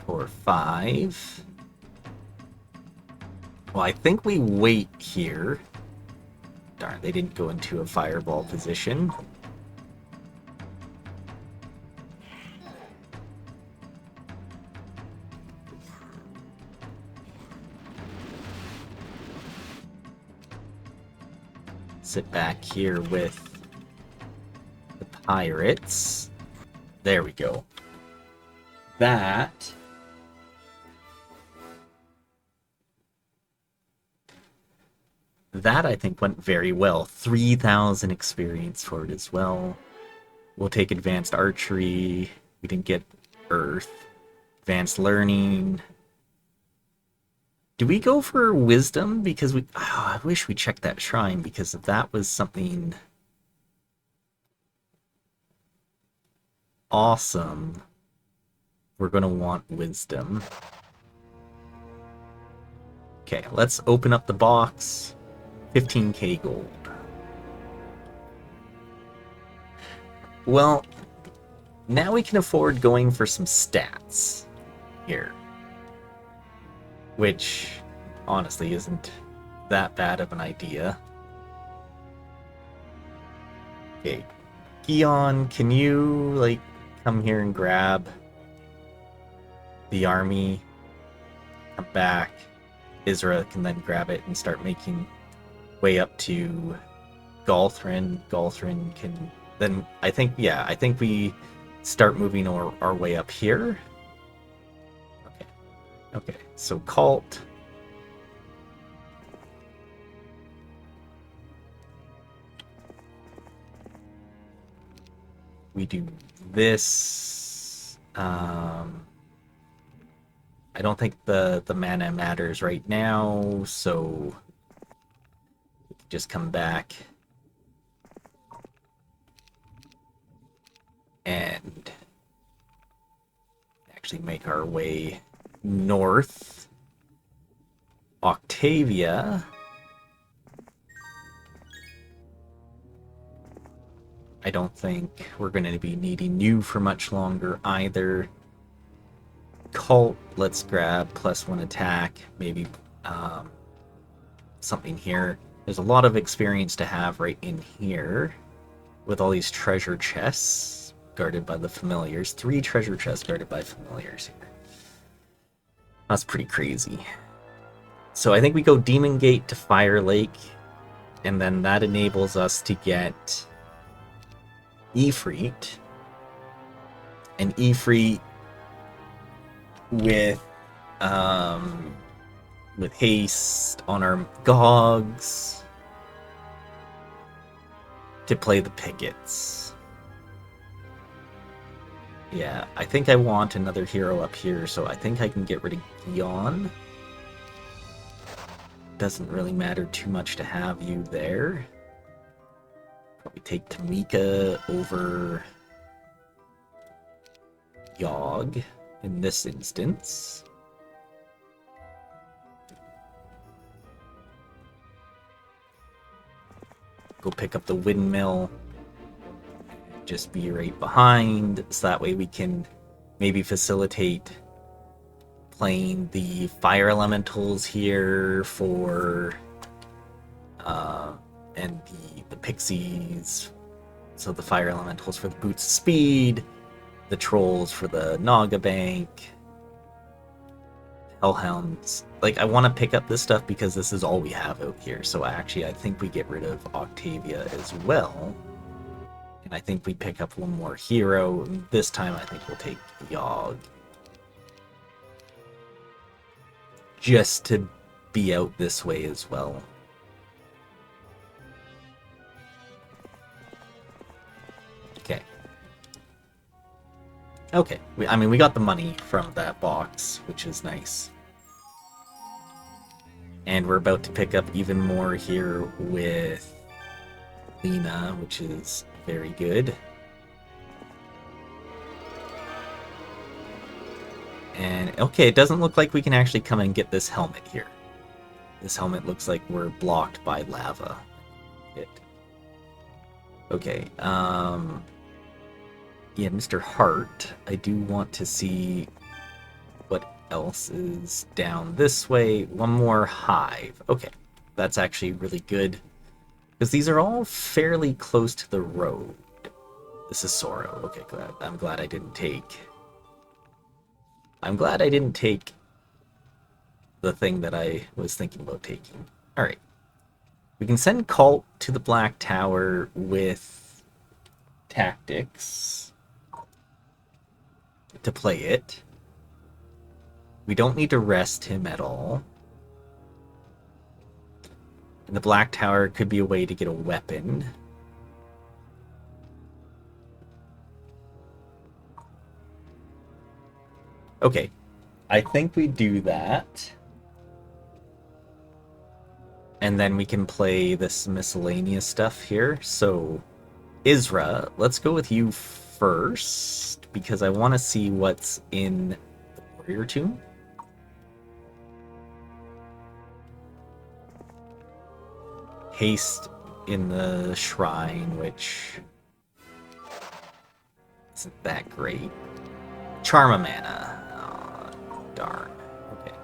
4, 5... Well, I think we wait here. Darn, they didn't go into a fireball position. Sit back here with the pirates. There we go. That... That, I think, went very well. 3,000 experience for it as well. We'll take Advanced Archery. We didn't get Earth. Advanced Learning. Do we go for Wisdom? Because we... Oh, I wish we checked that shrine, because if that was something... awesome. we're going to want wisdom. Okay, let's open up the box. 15k gold. Well, now we can afford going for some stats here. Which, honestly, isn't that bad of an idea. Okay, Gion, can you, like, come here and grab the army? Come back. Isra can then grab it and start making way up to Galthrin. Galthrin can then, I think we start moving our way up here. Okay, so Cult. We do this. I don't think the mana matters right now, so we can just come back and actually make our way north. Octavia. I don't think we're going to be needing you for much longer either. Cult, let's grab +1 attack, maybe something here. There's a lot of experience to have right in here with all these treasure chests guarded by the familiars. 3 treasure chests guarded by familiars here. That's pretty crazy. So I think we go Demon Gate to Fire Lake, and then that enables us to get Ifrit. And Ifrit with haste on our Gogs to play the Pickets. Yeah, I think I want another hero up here, so I think I can get rid of Gion. Doesn't really matter too much to have you there. Probably take Tamika over Yogg in this instance. Go pick up the windmill. Just be right behind, so that way we can maybe facilitate playing the fire elementals here for and the pixies. So the fire elementals for the boots of speed, the trolls for the Naga Bank, hellhounds. Like, I want to pick up this stuff because this is all we have out here. So actually, I think we get rid of Octavia as well. And I think we pick up one more hero. And this time, I think we'll take Yogg. Just to be out this way as well. Okay. Okay. I mean, we got the money from that box, which is nice. And we're about to pick up even more here with Lena, which is very good. And, okay, it doesn't look like we can actually come and get this helmet here. This helmet looks like we're blocked by lava. Okay, yeah, Mr. Hart, I do want to see what else is down this way. One more hive. Okay, that's actually really good. Because these are all fairly close to the road. This is Sorrow. Okay, glad. I'm glad I didn't take the thing that I was thinking about taking. Alright. We can send Cult to the Black Tower with Tactics to play it. We don't need to rest him at all. And the Black Tower could be a way to get a weapon. Okay, I think we do that. And then we can play this miscellaneous stuff here. So, Isra, let's go with you first, because I want to see what's in the warrior tomb. Haste in the shrine, which isn't that great. Charm a mana. Oh, darn. Okay.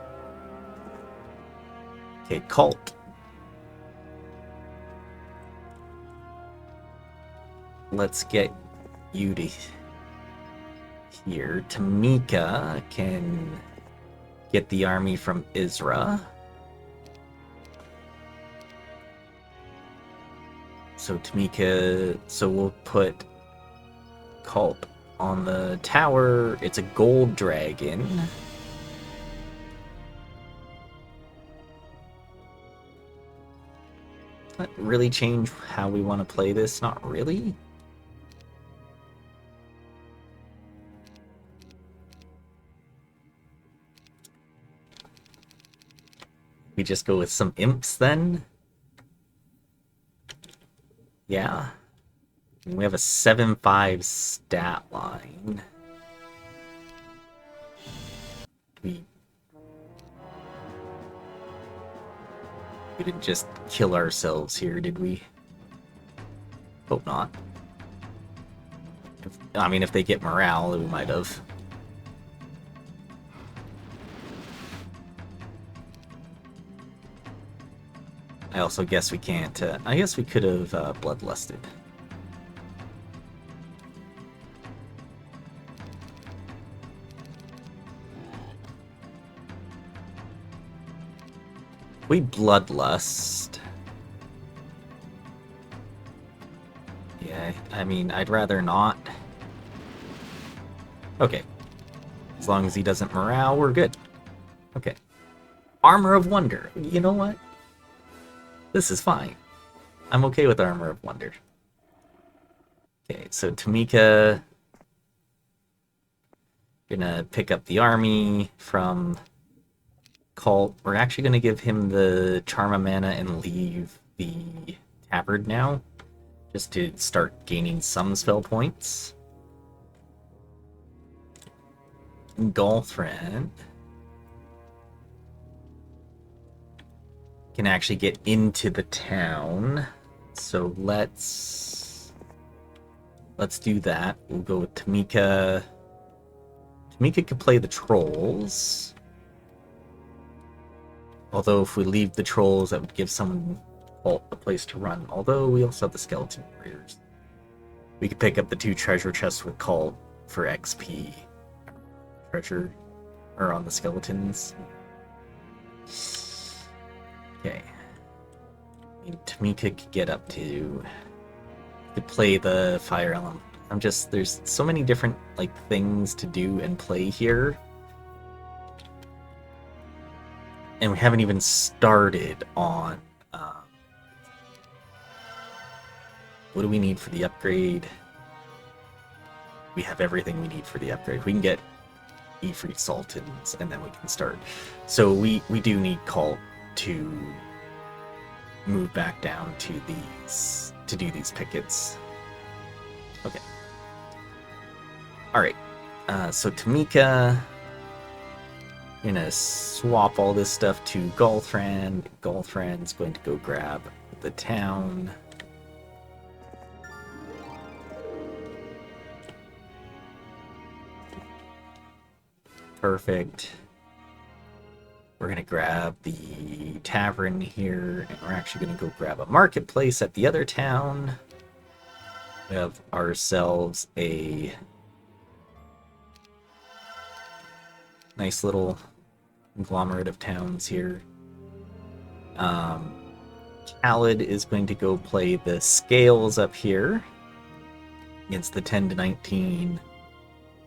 Okay, cult. Let's get you to here. Tamika can get the army from Isra. So Tamika, so we'll put Cult on the tower. It's a gold dragon. Does that really change how we want to play this? Not really. We just go with some imps then? Yeah. We have a 7-5 stat line. We didn't just kill ourselves here, did we? Hope not. I mean, if they get morale, we might have. I also guess we can't. I guess we could have bloodlusted. We bloodlust. Yeah, I mean, I'd rather not. Okay. As long as he doesn't morale, we're good. Okay. Armor of Wonder. You know what? This is fine. I'm okay with Armor of Wonder. Okay, so Tamika gonna pick up the army from Cult. We're actually gonna give him the Charm of Mana and leave the Tabard now, just to start gaining some spell points. Golthran can actually get into the town, so let's do that. We'll go with Tamika. Tamika could play the trolls, although if we leave the trolls, that would give someone a place to run. Although we also have the skeleton warriors, we could pick up the 2 treasure chests with Cult for XP. Treasure, or on the skeletons. Okay. I mean, Tamika could get up to play the fire element. There's so many different things to do and play here, and we haven't even started on what do we need for the upgrade. We have everything we need for the upgrade. We can get E-free Sultans, and then we can start. So we do need Cult to move back down to these, to do these pickets. Okay. Alright. So Tamika, I'm gonna swap all this stuff to Golthran. Golthran's going to go grab the town. Perfect. We're going to grab the tavern here, and we're actually going to go grab a marketplace at the other town. We have ourselves a nice little conglomerate of towns here. Khaled is going to go play the scales up here against the 10 to 19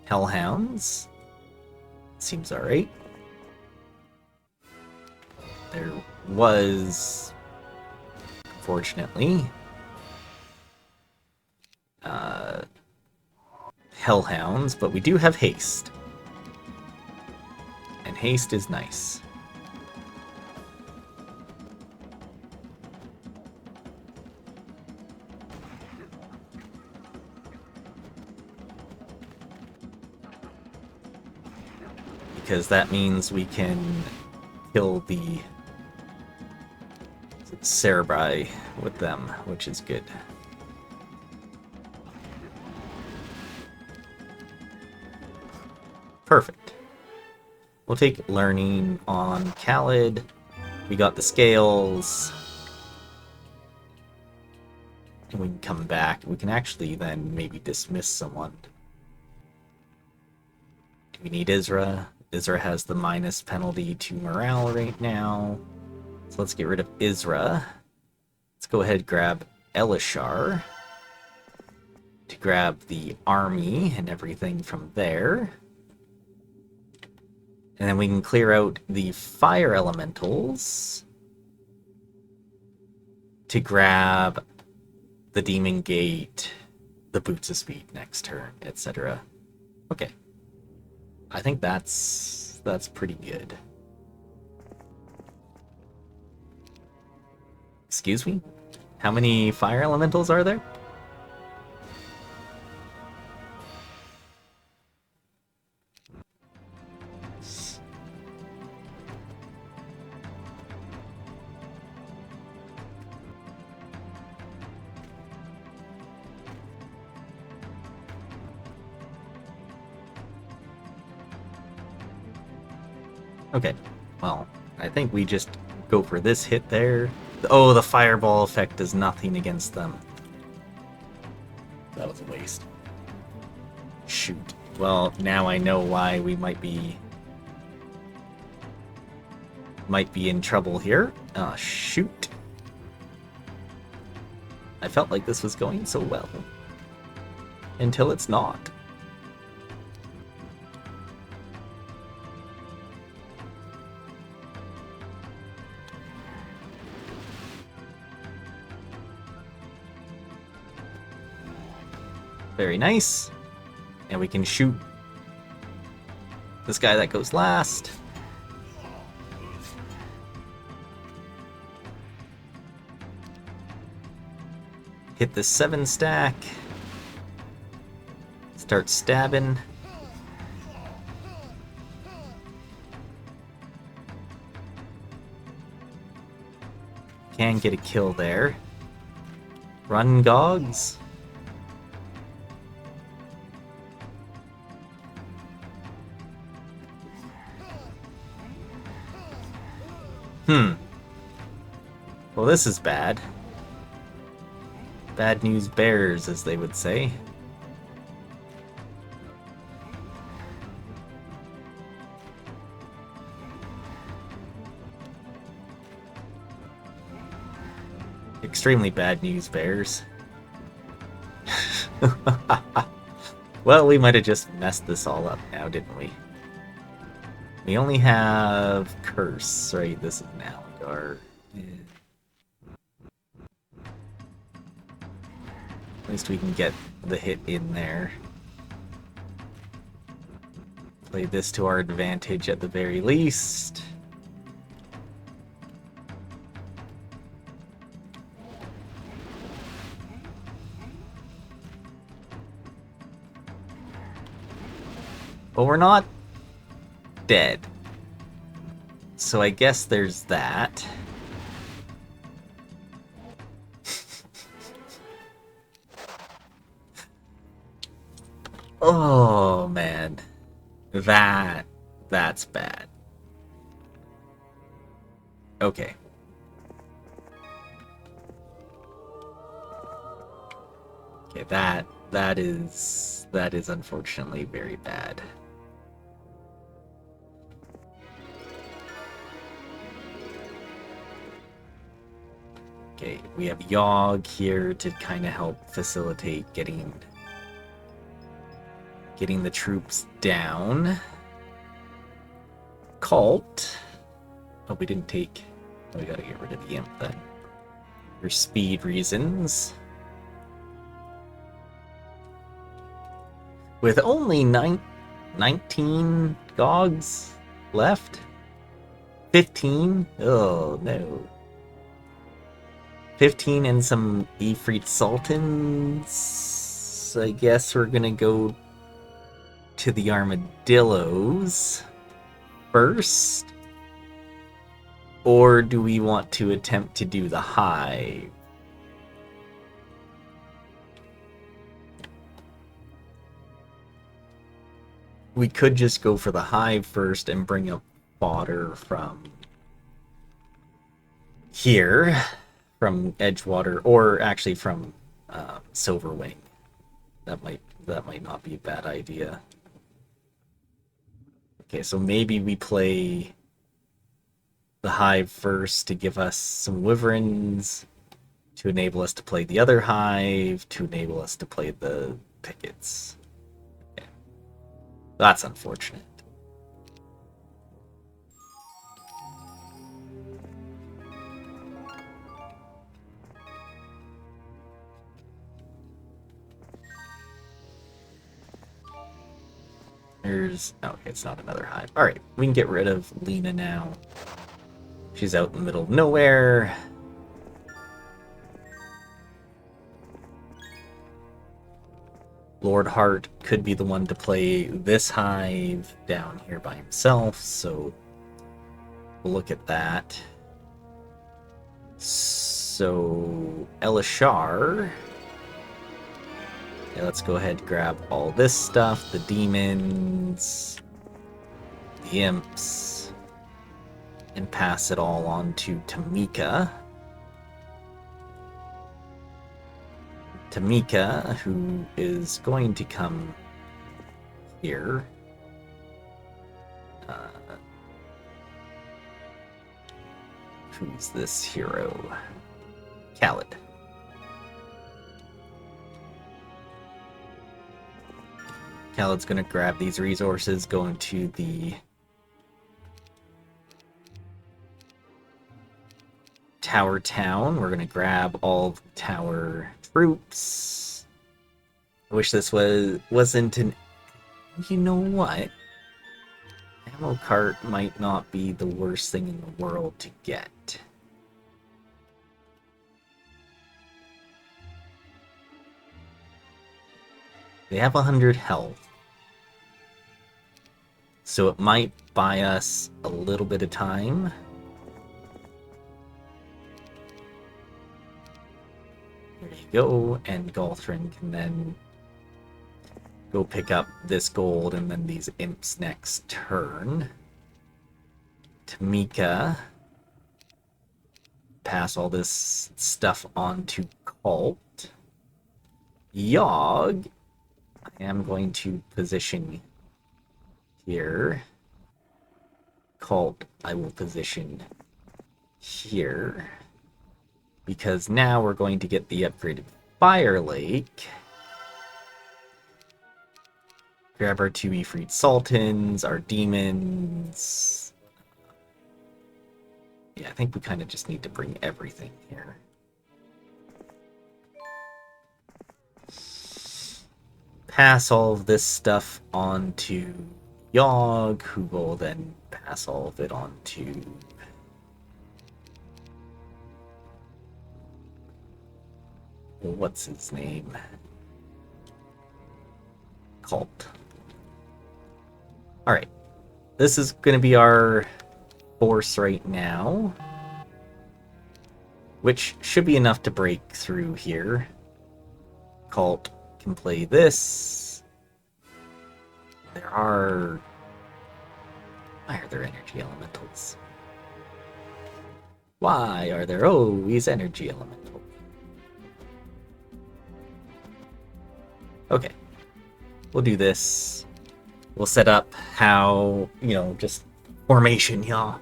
Hellhounds. Seems alright. There was, unfortunately, Hellhounds, but we do have haste. And haste is nice. because that means we can kill the Cerebri with them, which is good. Perfect. We'll take learning on Khalid. We got the scales. And we can come back. We can actually then maybe dismiss someone. Do we need Isra? Isra has the minus penalty to morale right now. So let's get rid of Isra. Let's go ahead and grab Elishar to grab the army and everything from there. And then we can clear out the fire elementals to grab the Demon Gate, the Boots of Speed next turn, etc. Okay. I think that's pretty good. Excuse me? How many fire elementals are there? Okay, well, I think we just go for this hit there. Oh, the fireball effect does nothing against them. That was a waste. Shoot. Well, now I know why we might be in trouble here. Shoot. I felt like this was going so well. Until it's not. Very nice. And we can shoot this guy that goes last. Hit the 7 stack. Start stabbing. Can get a kill there. Run, Gogs. Well, this is bad. Bad news bears, as they would say. Extremely bad news bears. Well, we might have just messed this all up now, didn't we? We only have Curse, right? This is an Aligar. Yeah. At least we can get the hit in there. Play this to our advantage at the very least. But we're not dead. So I guess there's that. Oh man. That's bad. Okay. Okay, that is unfortunately very bad. Okay, we have Yogg here to kind of help facilitate getting the troops down. Cult. Oh, we didn't take... Oh, we gotta get rid of the imp then. For speed reasons. With only 19 Gogs left? 15? Oh, no. 15 and some Ifrit Sultans. I guess we're gonna go to the Armadillos. first? Or do we want to attempt to do the hive? We could just go for the hive first and bring up fodder from here, from Edgewater, or actually from Silverwing. That might not be a bad idea. Okay, so maybe we play the hive first to give us some wyverns, to enable us to play the other hive, to enable us to play the pickets. Okay. That's unfortunate. There's... okay, it's not another hive. Alright, we can get rid of Lena now. She's out in the middle of nowhere. Lord Hart could be the one to play this hive down here by himself, so we'll look at that. So, Elishar. Yeah, let's go ahead and grab all this stuff, the demons, the imps, and pass it all on to Tamika. Tamika, who is going to come here. Who's this hero? Khaled. Khaled's going to grab these resources, going to the Tower Town. We're going to grab all the tower troops. I wish this wasn't an... you know what? Ammo cart might not be the worst thing in the world to get. They have 100 health. So it might buy us a little bit of time. There you go, and Galthrin can then go pick up this gold and then these imps next turn. Tamika, pass all this stuff on to Cult. Yogg, I am going to position here. Cult, I will position here. Because now we're going to get the upgraded Fire Lake. Grab our 2 E-Freed Sultans, our demons. Yeah, I think we kind of just need to bring everything here. Pass all of this stuff on to Yogg, who will then pass all of it on to... what's his name? Cult. Alright. This is going to be our force right now. Which should be enough to break through here. Cult can play this. There are... why are there energy elementals? Why are there always energy elementals? Okay. We'll do this. We'll set up how, you know, just formation, y'all.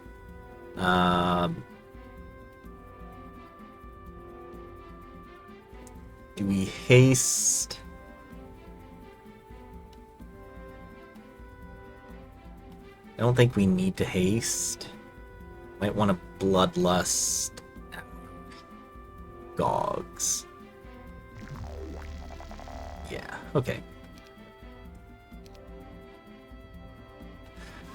Do we haste? I don't think we need to haste. Might want to bloodlust Gogs. Yeah, okay.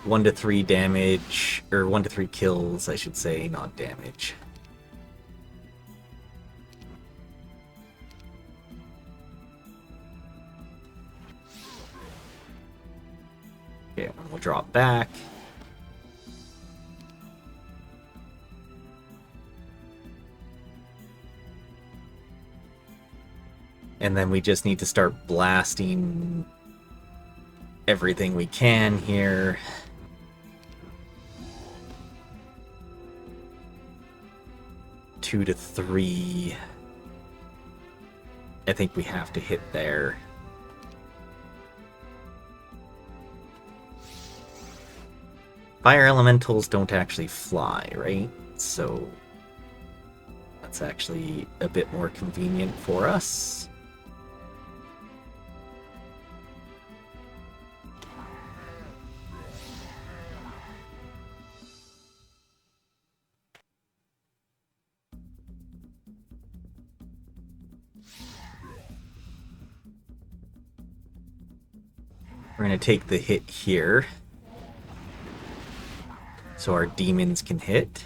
1 to 3 damage, or 1 to 3 kills, I should say, not damage. Okay, we'll drop back. And then we just need to start blasting everything we can here. Two to three. I think we have to hit there. Fire elementals don't actually fly, right? So that's actually a bit more convenient for us. We're going to take the hit here, so our demons can hit.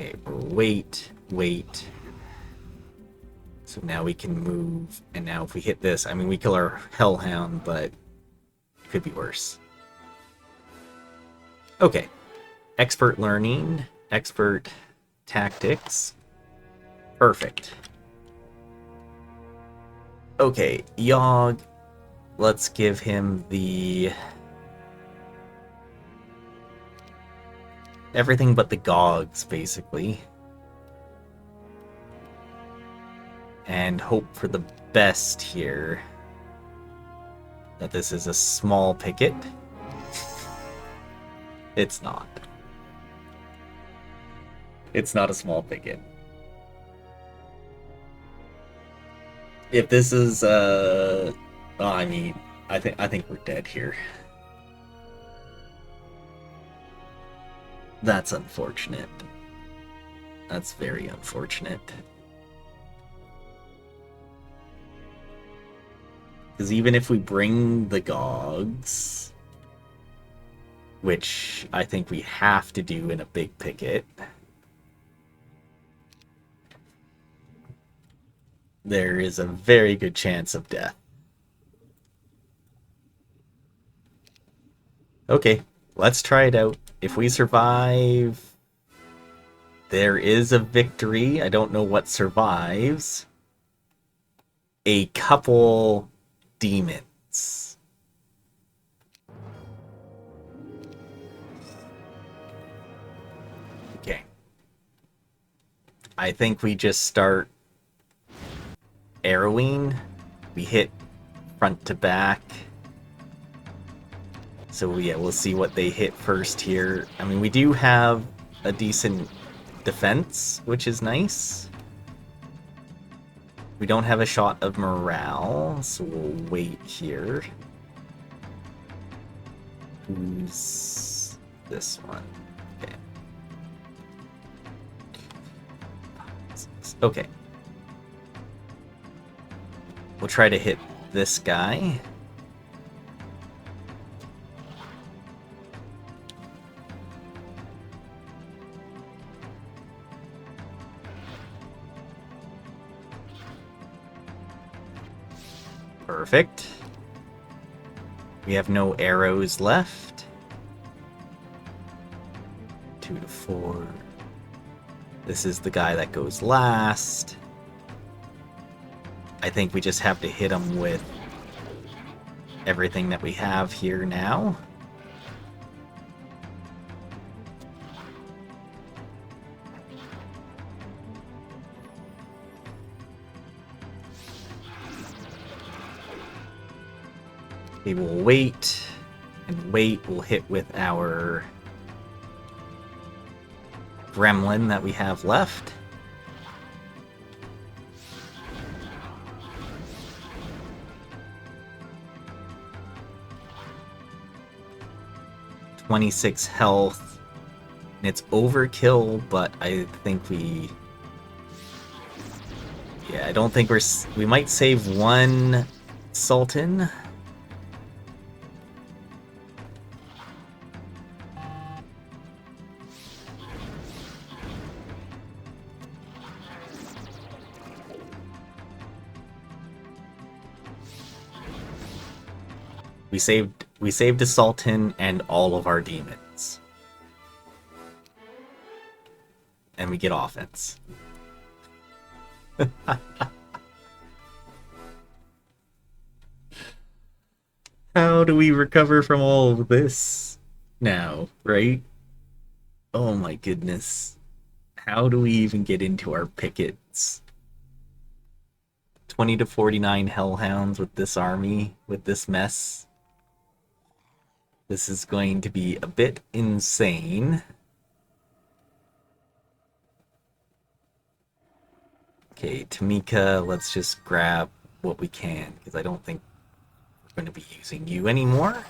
Okay, wait. So now we can move, and now if we hit this, I mean, we kill our Hellhound, but it could be worse. Okay, expert learning, expert tactics, perfect. Okay, Yogg, let's give him the... everything but the Gogs, basically. And hope for the best here. That this is a small picket. It's not. It's not a small picket. If this is oh, I mean, I think we're dead here. That's unfortunate. That's very unfortunate. Because even if we bring the Gogs, which I think we have to do in a big picket, there is a very good chance of death. Okay, let's try it out. If we survive, there is a victory. I don't know what survives. A couple demons. Okay. I think we just start arrowing. We hit front to back. So yeah, we'll see what they hit first here. I mean, we do have a decent defense, which is nice. We don't have a shot of morale, so we'll wait here. Who's this one? Okay. Okay. We'll try to hit this guy. Perfect. We have no arrows left. 2 to 4. This is the guy that goes last. I think we just have to hit him with everything that we have here now. We will wait, and wait. We'll hit with our gremlin that we have left. .26 health. And it's overkill, but I think we... yeah, I don't think we might save one Sultan. We saved a Sultan and all of our demons. and we get offense. How do we recover from all of this now, right? Oh my goodness. How do we even get into our pickets? 20 to 49 hellhounds with this army, with this mess. This is going to be a bit insane. Okay, Tamika, let's just grab what we can, because I don't think we're going to be using you anymore.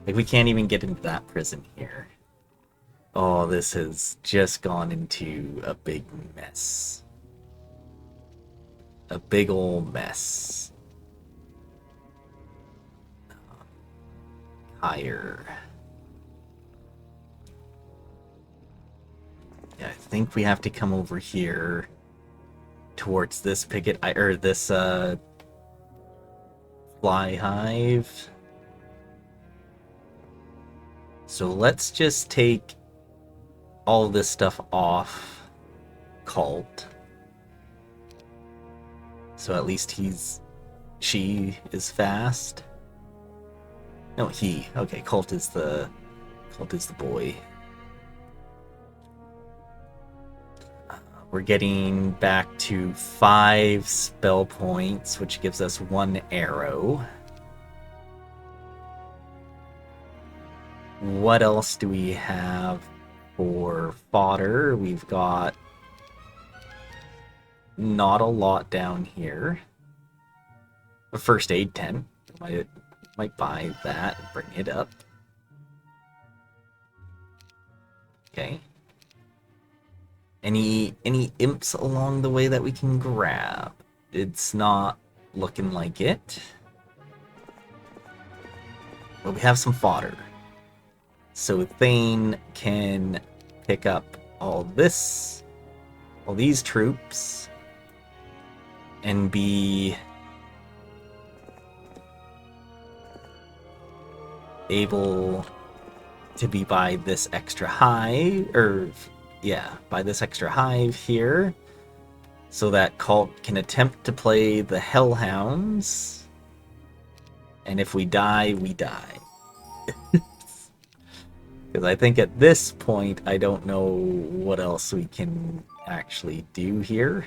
Like, we can't even get into that prison here. Oh, this has just gone into a big mess. A big old mess. Higher. Yeah, I think we have to come over here towards this picket, or this fly hive. So let's just take all this stuff off Cult. So at least she is fast. No, he. Okay, Cult is the boy. We're getting back to 5 spell points, which gives us 1 arrow. What else do we have for fodder? We've got not a lot down here. A first aid tent. Might buy that and bring it up. Okay. Any imps along the way that we can grab? It's not looking like it. But we have some fodder. So Thane can pick up all these troops, and be able to be by this extra hive, by this extra hive here, so that Cult can attempt to play the Hellhounds, and if we die, we die. Because I think at this point, I don't know what else we can actually do here.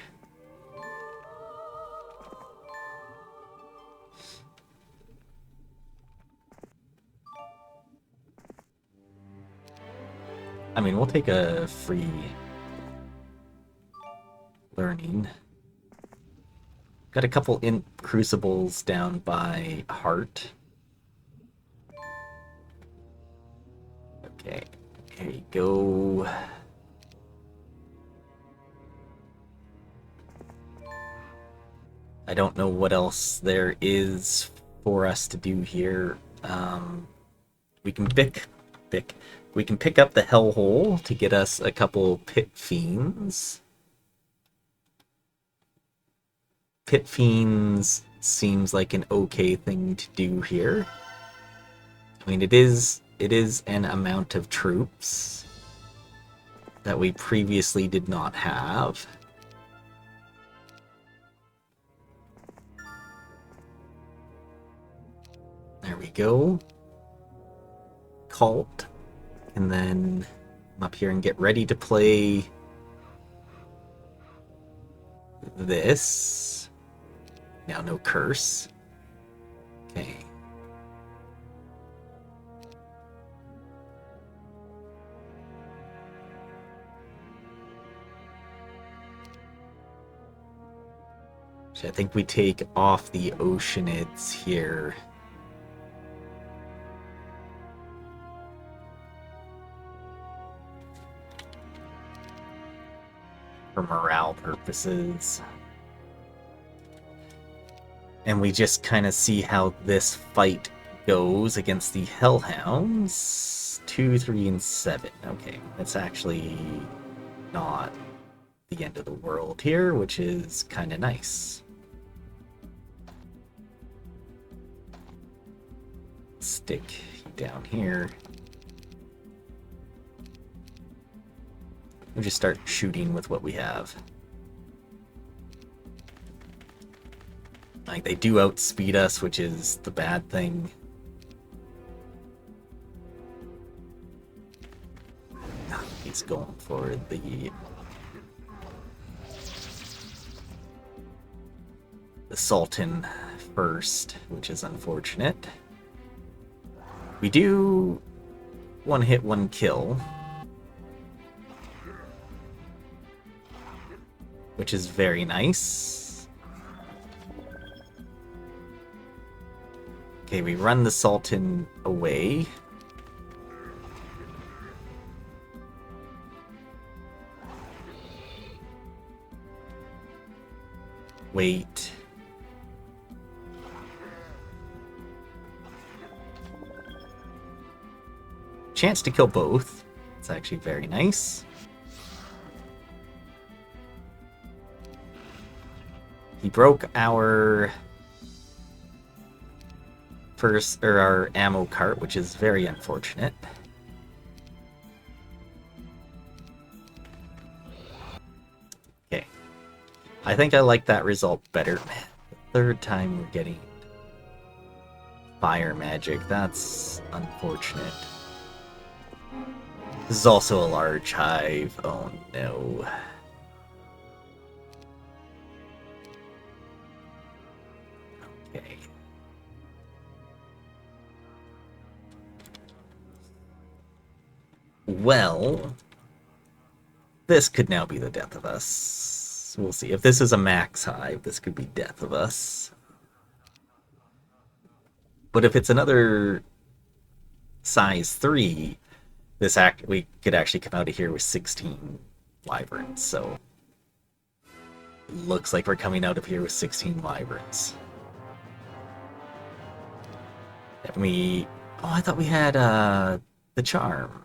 I mean, we'll take a free learning. Got a couple crucibles down by Heart. Okay, here you go. I don't know what else there is for us to do here. We can pick up the Hellhole to get us a couple Pit Fiends. Pit Fiends seems like an okay thing to do here. I mean, it is an amount of troops that we previously did not have. There we go. Cult. And then come up here and get ready to play this. Now no curse. Okay. So I think we take off the Oceanids here. For morale purposes. And we just kind of see how this fight goes against the Hellhounds. 2, 3, and 7. Okay, that's actually not the end of the world here, which is kind of nice. Stick down here. We'll just start shooting with what we have. Like, they do outspeed us, which is the bad thing. He's going for the Sultan first, which is unfortunate. We do one hit, one kill, which is very nice. Okay, we run the Sultan away. Wait. Chance to kill both. It's actually very nice. He broke our our ammo cart, which is very unfortunate. Okay. I think I like that result better. Man, the third time we're getting fire magic. That's unfortunate. This is also a large hive. Oh no. Okay. Well, this could now be the death of us. We'll see. If this is a max hive, this could be death of us. But if it's another size 3, we could actually come out of here with 16 wyverns, so looks like we're coming out of here with 16 wyverns. And I thought we had the charm.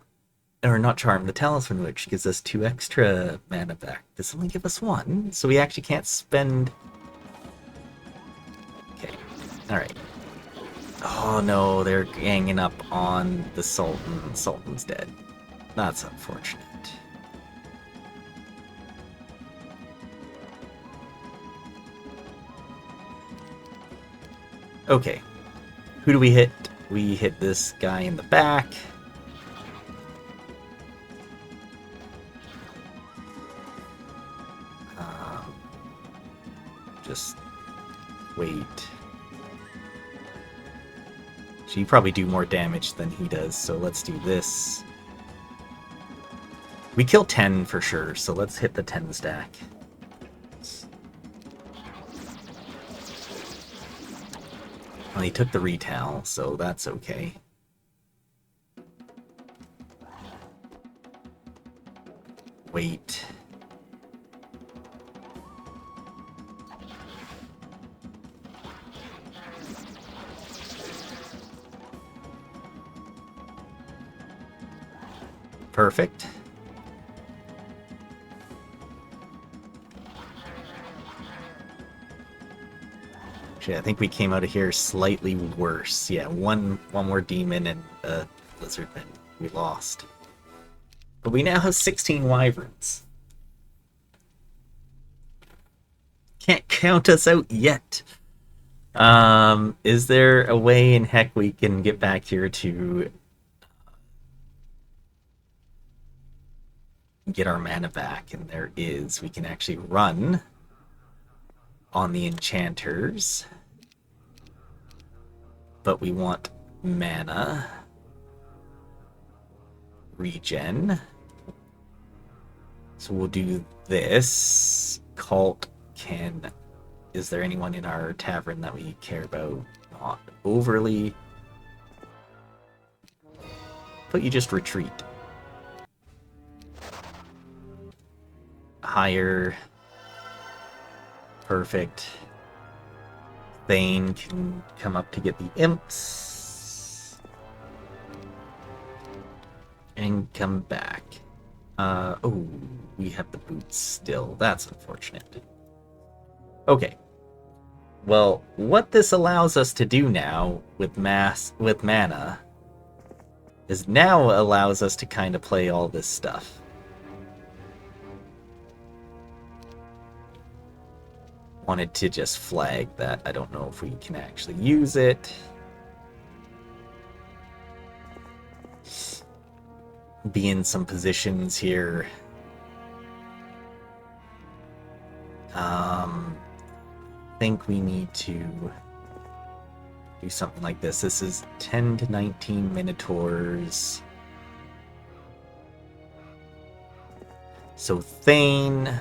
Or not charm, the talisman, which gives us 2 extra mana back. Does it only give us 1? So we actually can't spend... Okay, alright. Oh no, they're ganging up on the Sultan. Sultan's dead. That's unfortunate. Okay. Who do we hit? We hit this guy in the back. Just wait. She probably do more damage than he does, so let's do this. We kill 10 for sure, so let's hit the 10 stack. Well, he took the retail, so that's okay. Wait. Perfect. Actually, I think we came out of here slightly worse. Yeah, one more demon and a lizardman. We lost. But we now have 16 wyverns. Can't count us out yet. Is there a way in heck we can get back here to get our mana back? And there is. We can actually run on the enchanters, but we want mana regen, so we'll do this. Cult can... Is there anyone in our tavern that we care about? Not overly, but you just retreat. Higher. Perfect. Thane can come up to get the imps. And come back. Oh, we have the boots still. That's unfortunate. Okay. Well, what this allows us to do now with mana is now allows us to kind of play all this stuff. wanted to just flag that. I don't know if we can actually use it. Be in some positions here. I think we need to do something like this. This is 10 to 19 Minotaurs. So Thane.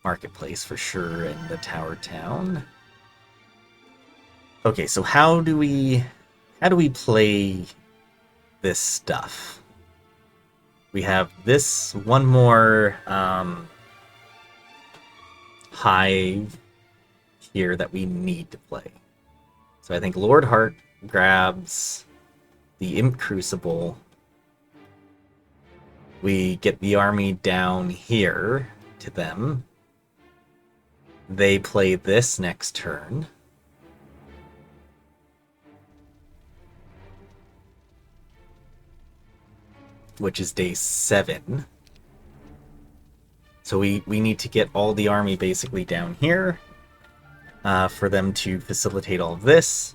Marketplace for sure in the Tower Town. Okay, so how do we play this stuff? We have this one more hive here that we need to play. So I think Lord Hart grabs the Imp Crucible. We get the army down here to them. They play this next turn. Which is day 7. So we need to get all the army basically down here for them to facilitate all of this.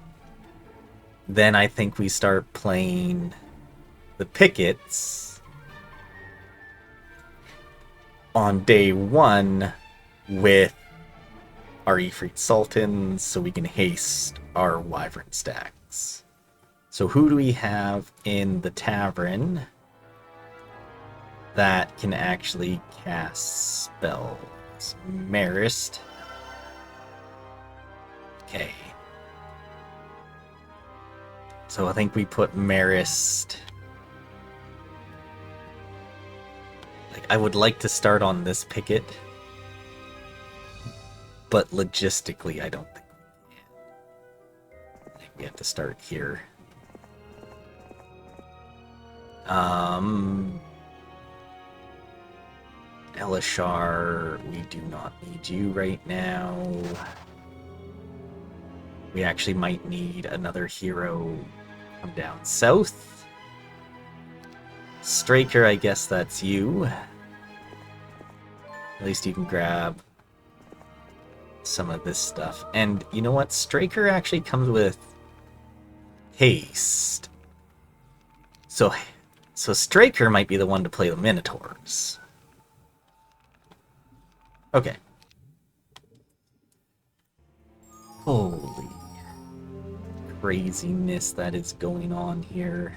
Then I think we start playing the pickets on day 1 with our Ifrit Sultans so we can haste our Wyvern stacks. So who do we have in the tavern that can actually cast spells? Marist. Okay. So I think we put Marist. Like, I would like to start on this picket, but logistically I don't think we can. I think we have to start here. Elishar, we do not need you right now. We actually might need another hero come down south. Straker, I guess that's you. At least you can grab some of this stuff. And you know what? Straker actually comes with haste. So Straker might be the one to play the Minotaurs. Okay. Holy craziness that is going on here.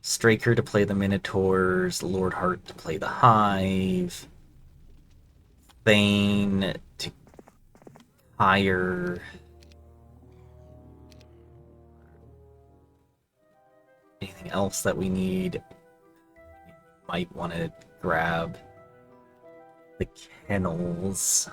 Straker to play the Minotaurs, Lord Hart to play the Hive, Thane to hire. Anything else that we need? Might want to grab the kennels.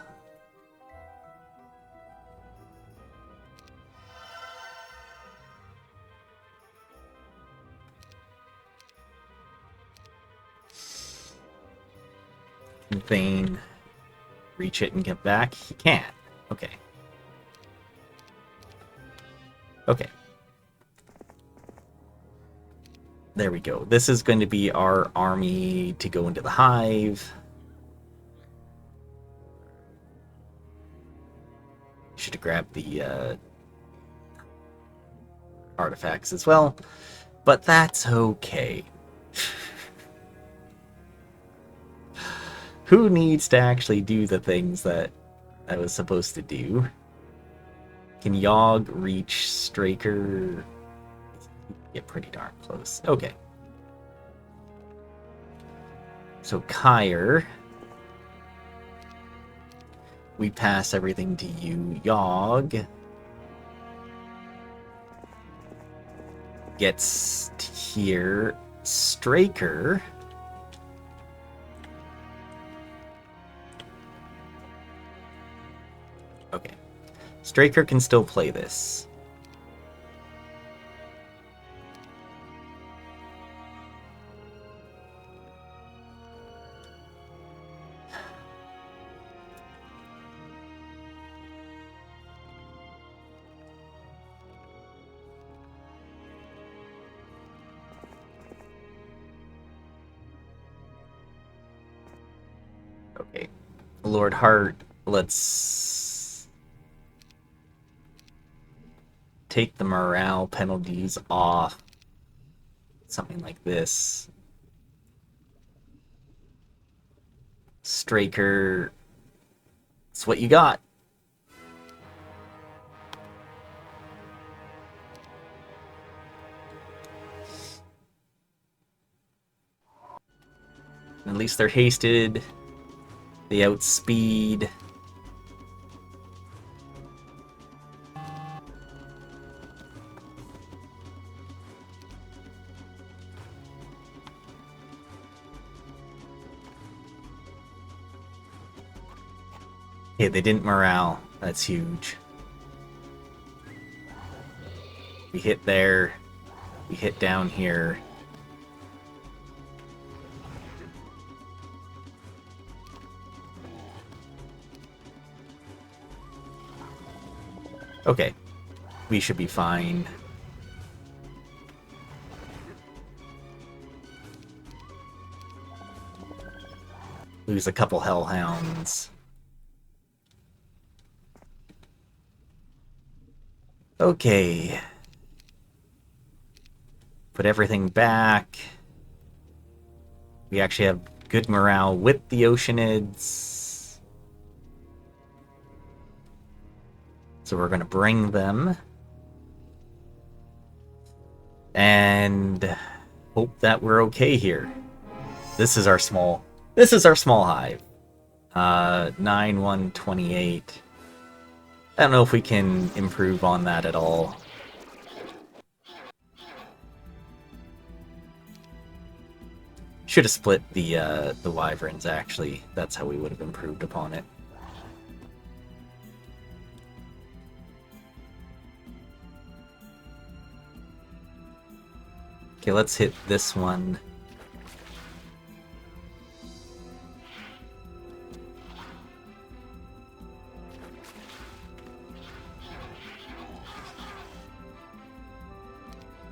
Can Thane reach it and get back? He can't. Okay. Okay. There we go. This is going to be our army to go into the Hive. Should have grabbed the artifacts as well, but that's okay. Who needs to actually do the things that I was supposed to do? Can Yogg reach Straker? Get pretty darn close. Okay. So Kyre, we pass everything to you. Yogg gets to here. Straker okay. Straker can still play this. Okay. Lord Hart, let's take the morale penalties off. Something like this. Straker, it's what you got. At least they're hasted. They outspeed. Yeah, they didn't morale. That's huge. We hit there. We hit down here. Okay. We should be fine. Lose a couple hellhounds. Okay. Put everything back. We actually have good morale with the Oceanids. So we're going to bring them. And hope that we're okay here. This is our small hive. 9/1/28. I don't know if we can improve on that at all. Should have split the wyverns, actually. That's how we would have improved upon it. Okay, let's hit this one.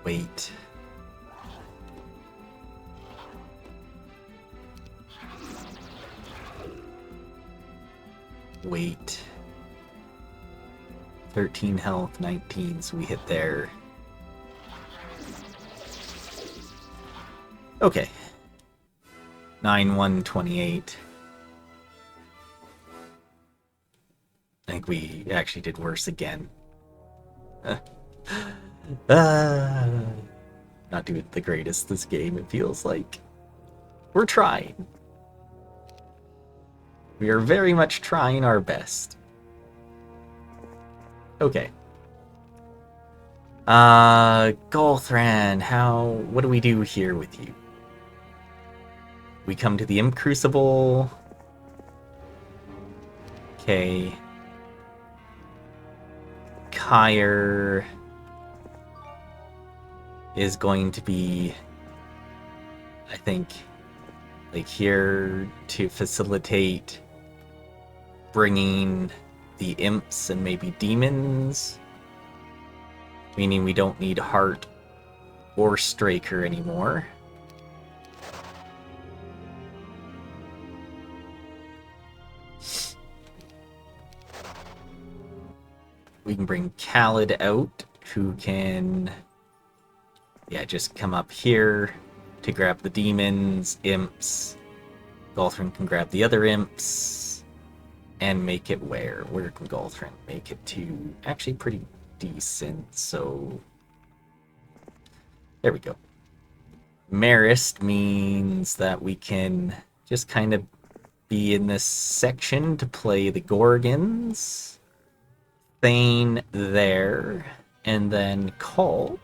Wait. Wait. 13 health, 19, so we hit there. Okay. 9/1/28. I think we actually did worse again. Not doing the greatest this game, it feels like. We're trying. We are very much trying our best. Okay. Golthran, what do we do here with you? We come to the Imp Crucible. Okay. Kyre is going to be, I think, like here to facilitate bringing the imps and maybe demons, meaning we don't need Heart or Straker anymore. We can bring Khalid out, who can, yeah, just come up here to grab the demons, imps. Golthran can grab the other imps and make it where? Where can Golthran make it to? Actually pretty decent, so there we go. Marist means that we can just kind of be in this section to play the Gorgons. Thane there, and then Cult,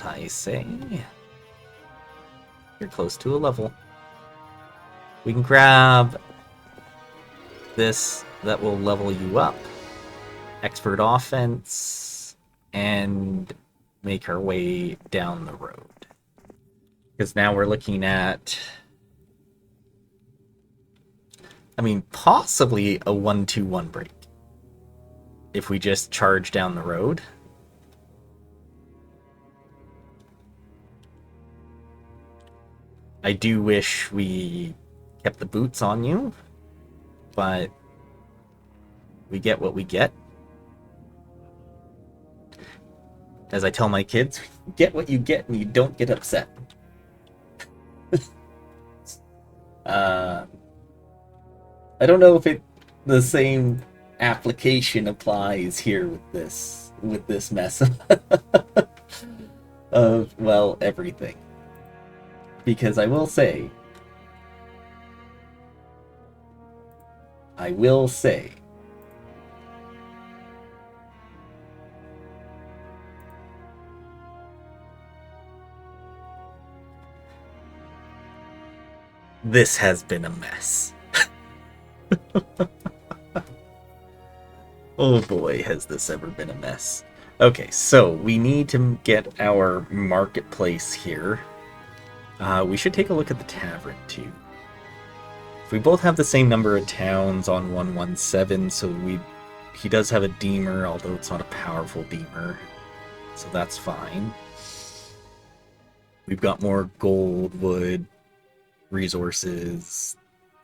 I say. You're close to a level. We can grab this that will level you up. Expert Offense, and make our way down the road. Because now we're looking at, I mean, possibly a 1-2-1 break. If we just charge down the road. I do wish we kept the boots on you, but we get what we get. As I tell my kids, get what you get and you don't get upset. I don't know if the same application applies here with this mess of, well, everything. Because I will say this has been a mess. Oh boy, has this ever been a mess. Okay, so we need to get our marketplace here. We should take a look at the tavern too. If we both have the same number of towns on 117, so he does have a deemer, although it's not a powerful deemer, so that's fine. We've got more gold, wood, resources,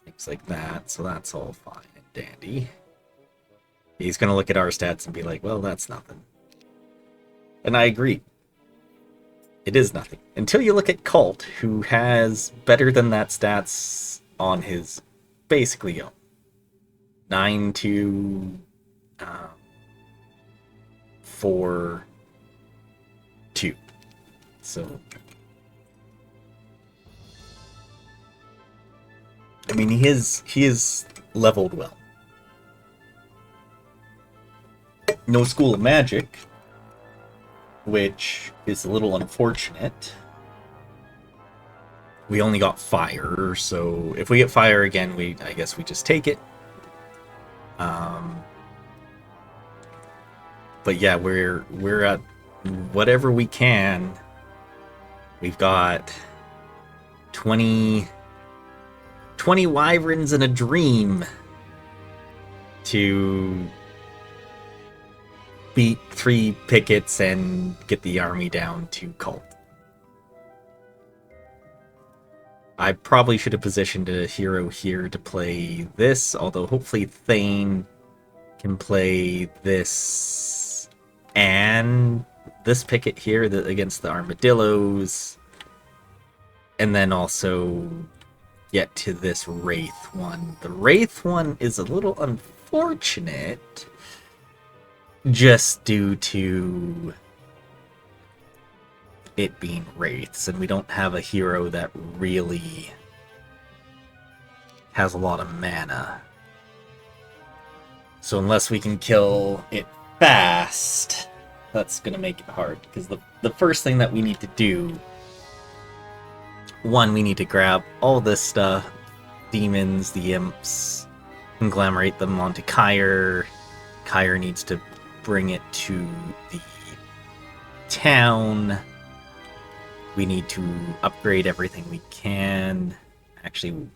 things like that, so that's all fine and dandy. He's gonna look at our stats and be like, well, that's nothing. And I agree. It is nothing. Until you look at Cult, who has better than that stats on his basically own. 9 to 4 2. So I mean, he is leveled well. No School of Magic, which is a little unfortunate. We only got fire, so if we get fire again, I guess we just take it. But yeah, we're at whatever we can. We've got 20 wyverns and a dream to beat 3 pickets and get the army down to Cult. I probably should have positioned a hero here to play this, although hopefully Thane can play this and this picket here against the armadillos, and then also get to this Wraith one. The Wraith one is a little unfortunate just due to it being Wraiths, and we don't have a hero that really has a lot of mana. So unless we can kill it fast, that's gonna make it hard, because the first thing that we need to do, one, we need to grab all this stuff, demons, the imps, conglomerate them onto Kyre. Kyre needs to bring it to the town. We need to upgrade everything we can. Actually,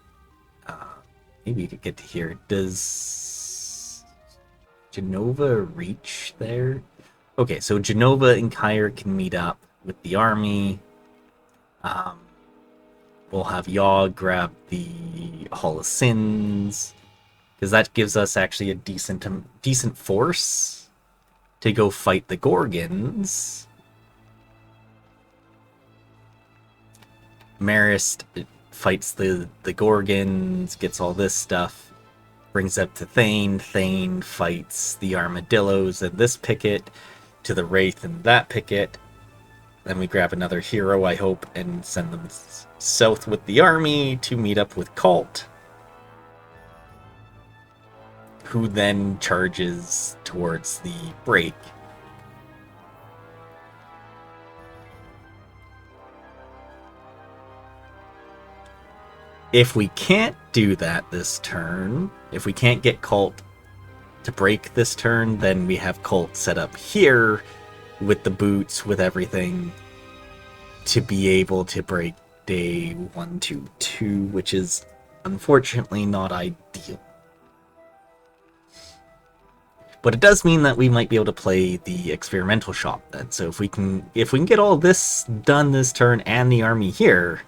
maybe we could get to here. Does Genova reach there? Okay, so Genova and Kyre can meet up with the army. We'll have Yaw grab the Hall of Sins, because that gives us actually a decent force to go fight the Gorgons. Marist fights the Gorgons, gets all this stuff, brings up to Thane. Thane fights the armadillos and this picket, to the Wraith and that picket. Then we grab another hero, I hope, and send them south with the army to meet up with Cult, who then charges towards the break. If we can't do that this turn, if we can't get Cult to break this turn, then we have Cult set up here with the boots, with everything, to be able to break day 1, 2, 2, which is unfortunately not ideal. But it does mean that we might be able to play the experimental shop then. So if we can get all this done this turn and the army here,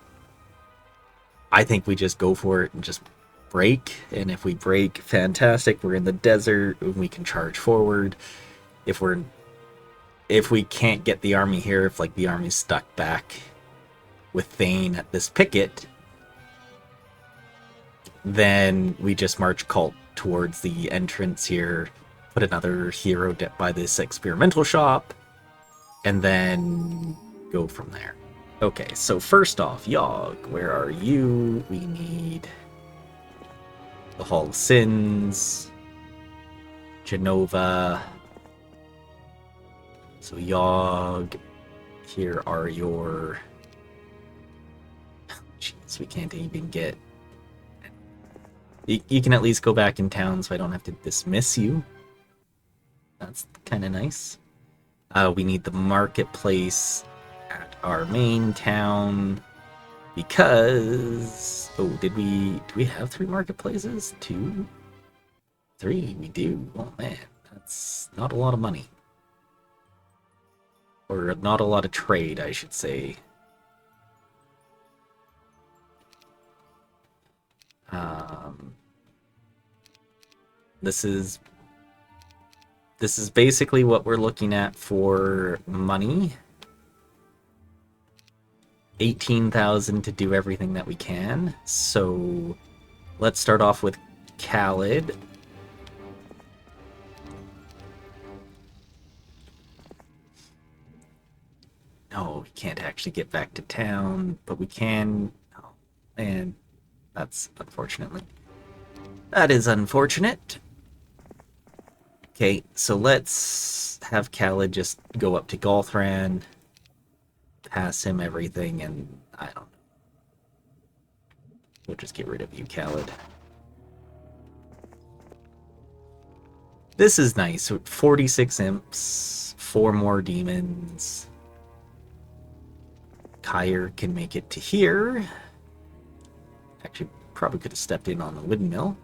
I think we just go for it and just break. And if we break, fantastic. We're in the desert and we can charge forward. If we can't get the army here, if like the army's stuck back with Thane at this picket, then we just march Cult towards the entrance here, put another hero by this experimental shop, and then go from there. Okay, so first off, Yogg, where are you? We need the Hall of Sins, Genova. So Yogg, here are your... Jeez, we can't even get... You can at least go back in town so I don't have to dismiss you. That's kind of nice. We need the marketplace at our main town because... Oh, do we have 3 marketplaces? 2? 3, we do. Oh man, that's not a lot of money. Or not a lot of trade, I should say. This is basically what we're looking at for money. 18,000 to do everything that we can. So let's start off with Khalid. No, we can't actually get back to town, but we can... Oh, man, that's unfortunately. That is unfortunate. Okay, so let's have Khalid just go up to Golthran, pass him everything, and I don't know. We'll just get rid of you, Khalid. This is nice. So 46 imps, 4 more demons. Kyre can make it to here. Actually, probably could have stepped in on the windmill.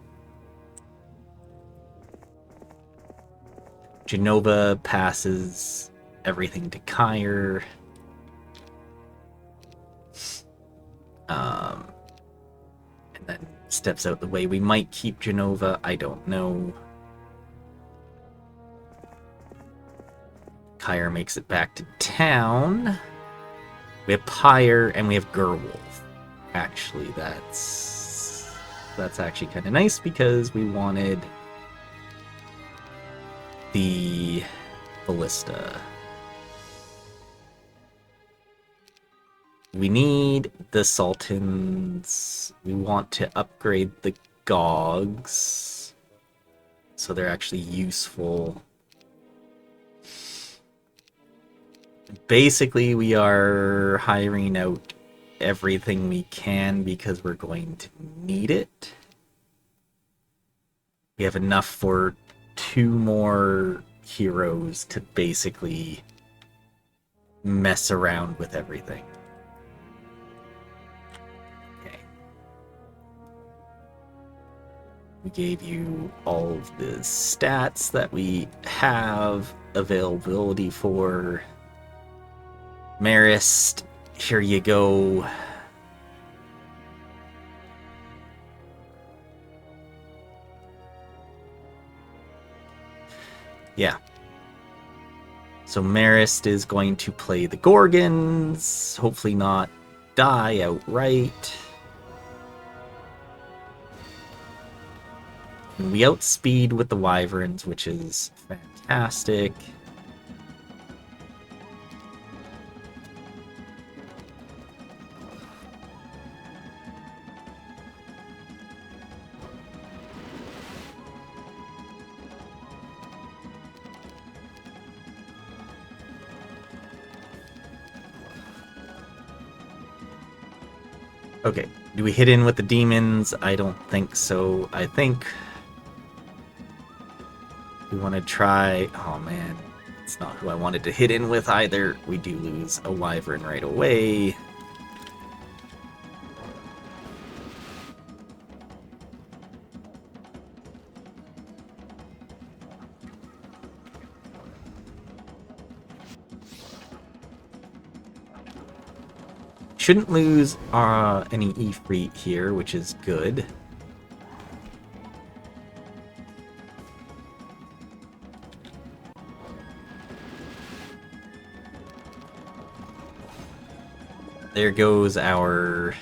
Genova passes everything to Kyre. And then steps out the way. We might keep Genova. I don't know. Kyre makes it back to town. We have Pyre and we have Gerwolf. Actually, that's actually kind of nice because we wanted the Ballista. We need the Sultans. We want to upgrade the Gogs so they're actually useful. Basically, we are hiring out everything we can because we're going to need it. We have enough for 2 more heroes to basically mess around with everything. Okay. We gave you all of the stats that we have availability for. Marist, here you go. Yeah. So Marist is going to play the Gorgons, hopefully not die outright. And we outspeed with the Wyverns, which is fantastic. Okay, do we hit in with the demons? I don't think so. I think we want to try... Oh man, it's not who I wanted to hit in with either. We do lose a Wyvern right away. shouldn't lose any Ifrit here, which is good. There goes our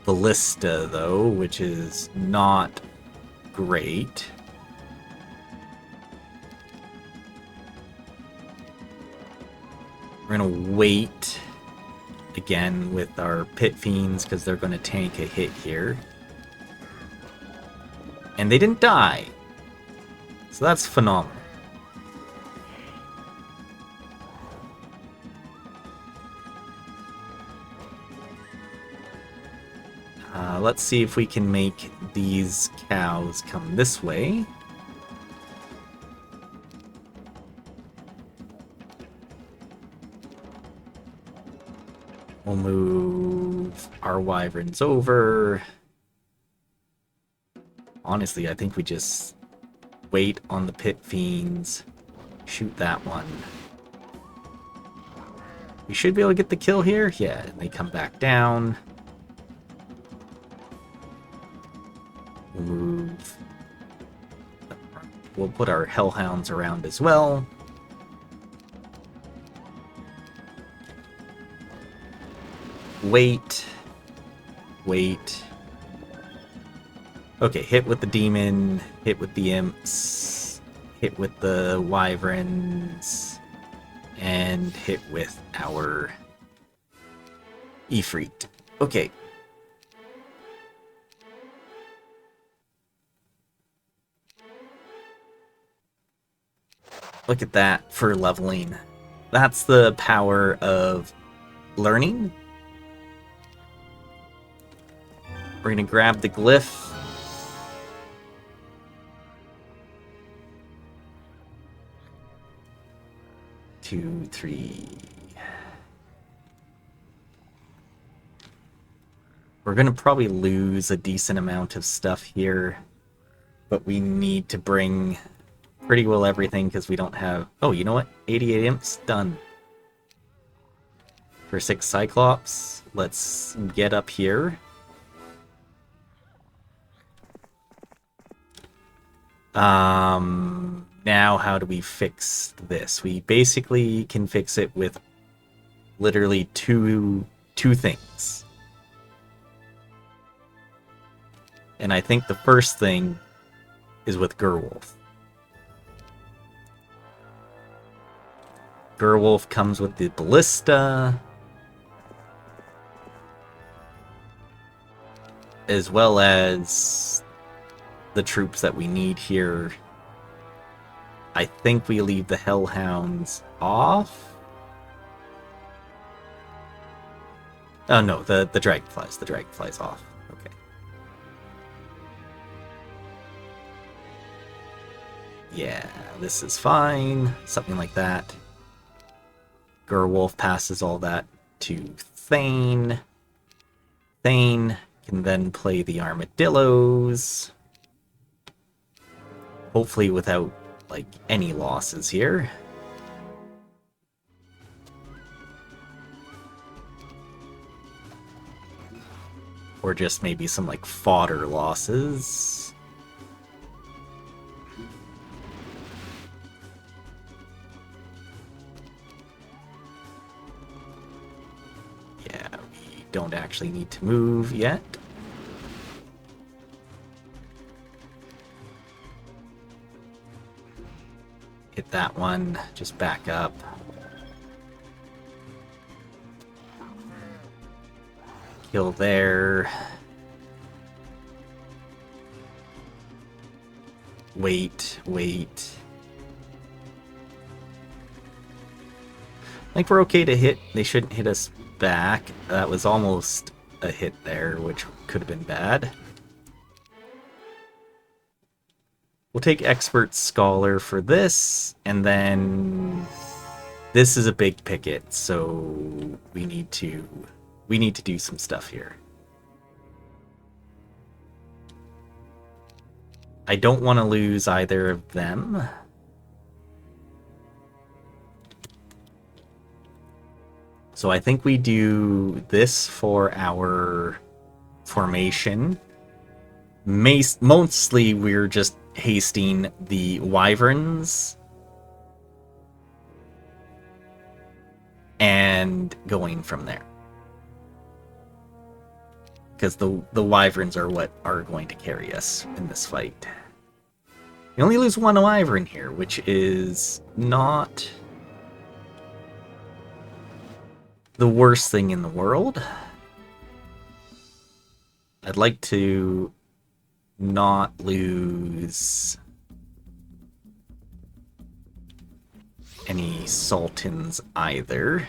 ballista, though, which is not great. We're gonna wait again with our pit fiends because they're gonna tank a hit here. And they didn't die. So that's phenomenal. Let's see if we can make these cows come this way. We'll move our wyverns over. Honestly, I think we just wait on the pit fiends. Shoot that one. We should be able to get the kill here. Yeah, and they come back down. We'll move. We'll put our hellhounds around as well. Wait. Wait. Okay, hit with the demon, hit with the imps, hit with the wyverns, and hit with our Ifrit. Okay. Look at that for leveling. That's the power of learning. We're gonna grab the glyph. Two, three. We're gonna probably lose a decent amount of stuff here, but we need to bring pretty well everything because we don't have... Oh, you know what? 88 imps, done. For 6 Cyclops, let's get up here. Now how do we fix this? We basically can fix it with literally two things. And I think the first thing is with Gerwolf. Gerwolf comes with the ballista, as well as the troops that we need here. I think we leave the hellhounds off. Oh no, the dragonflies. The dragonflies off. Okay. Yeah, this is fine. Something like that. Gerwolf passes all that to Thane. Thane can then play the armadillos. Hopefully without, like, any losses here. Or just maybe some, like, fodder losses. Yeah, we don't actually need to move yet. Hit that one, just back up. Kill there. Wait. I think we're okay to hit. They shouldn't hit us back. That was almost a hit there, which could have been bad. We'll take Expert Scholar for this, and then this is a big picket, so we need to do some stuff here. I don't want to lose either of them. So I think we do this for our formation. Mostly we're just hasting the wyverns and going from there. Because the wyverns are what are going to carry us in this fight. We only lose one wyvern here, which is not the worst thing in the world. I'd like to not lose any sultans either.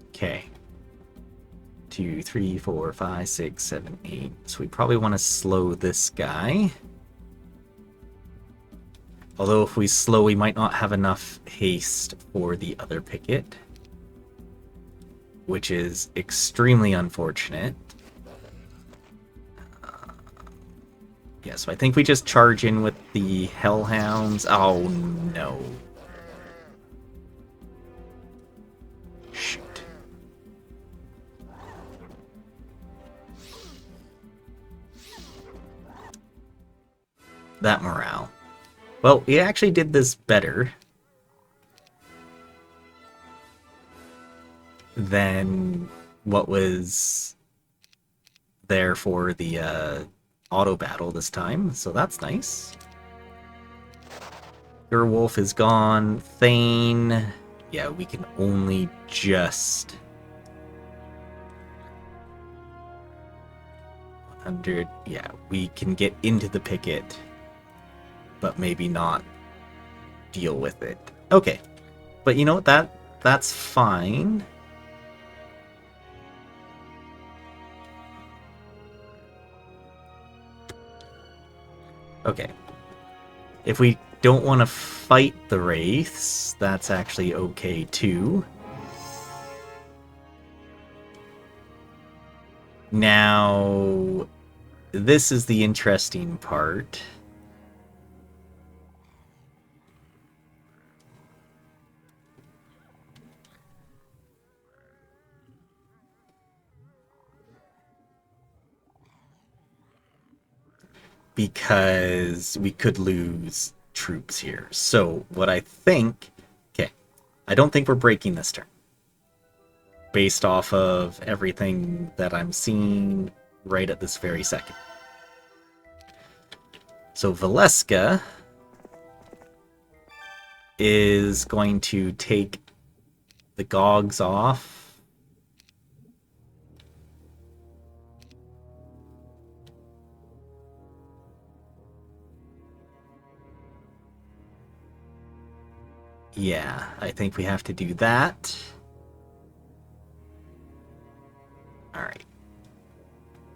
Okay. 2, 3, 4, 5, 6, 7, 8. So we probably want to slow this guy. Although if we slow, we might not have enough haste for the other picket, which is extremely unfortunate. Yeah, so I think we just charge in with the hellhounds. Oh no. Shoot. That morale. Well, we actually did this better than what was there for the auto battle this time, so that's nice. Your wolf is gone. Thane. Yeah, we can only just 100. Yeah, we can get into the picket, but maybe not deal with it. Okay. But you know what? That's fine. Okay. If we don't want to fight the wraiths, that's actually okay too. Now, this is the interesting part. Because we could lose troops here. So what I think... Okay, I don't think we're breaking this turn. Based off of everything that I'm seeing right at this very second. So Valeska is going to take the Gogs off. Yeah, I think we have to do that. Alright.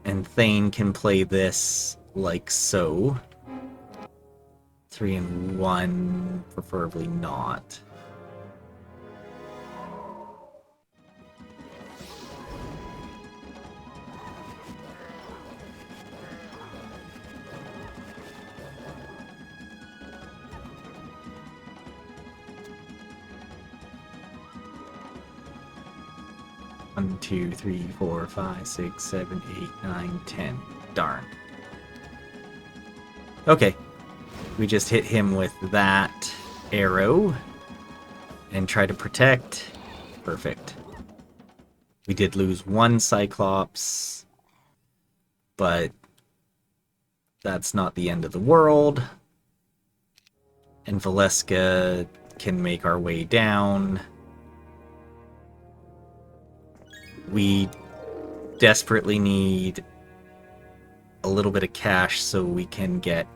And Thane can play this like so. 3 and 1, preferably not. One, 2, 3, 4, 5, 6, 7, 8, 9, 10. Darn. Okay. We just hit him with that arrow and try to protect. Perfect. We did lose one Cyclops, but that's not the end of the world. And Valeska can make our way down. We desperately need a little bit of cash so we can get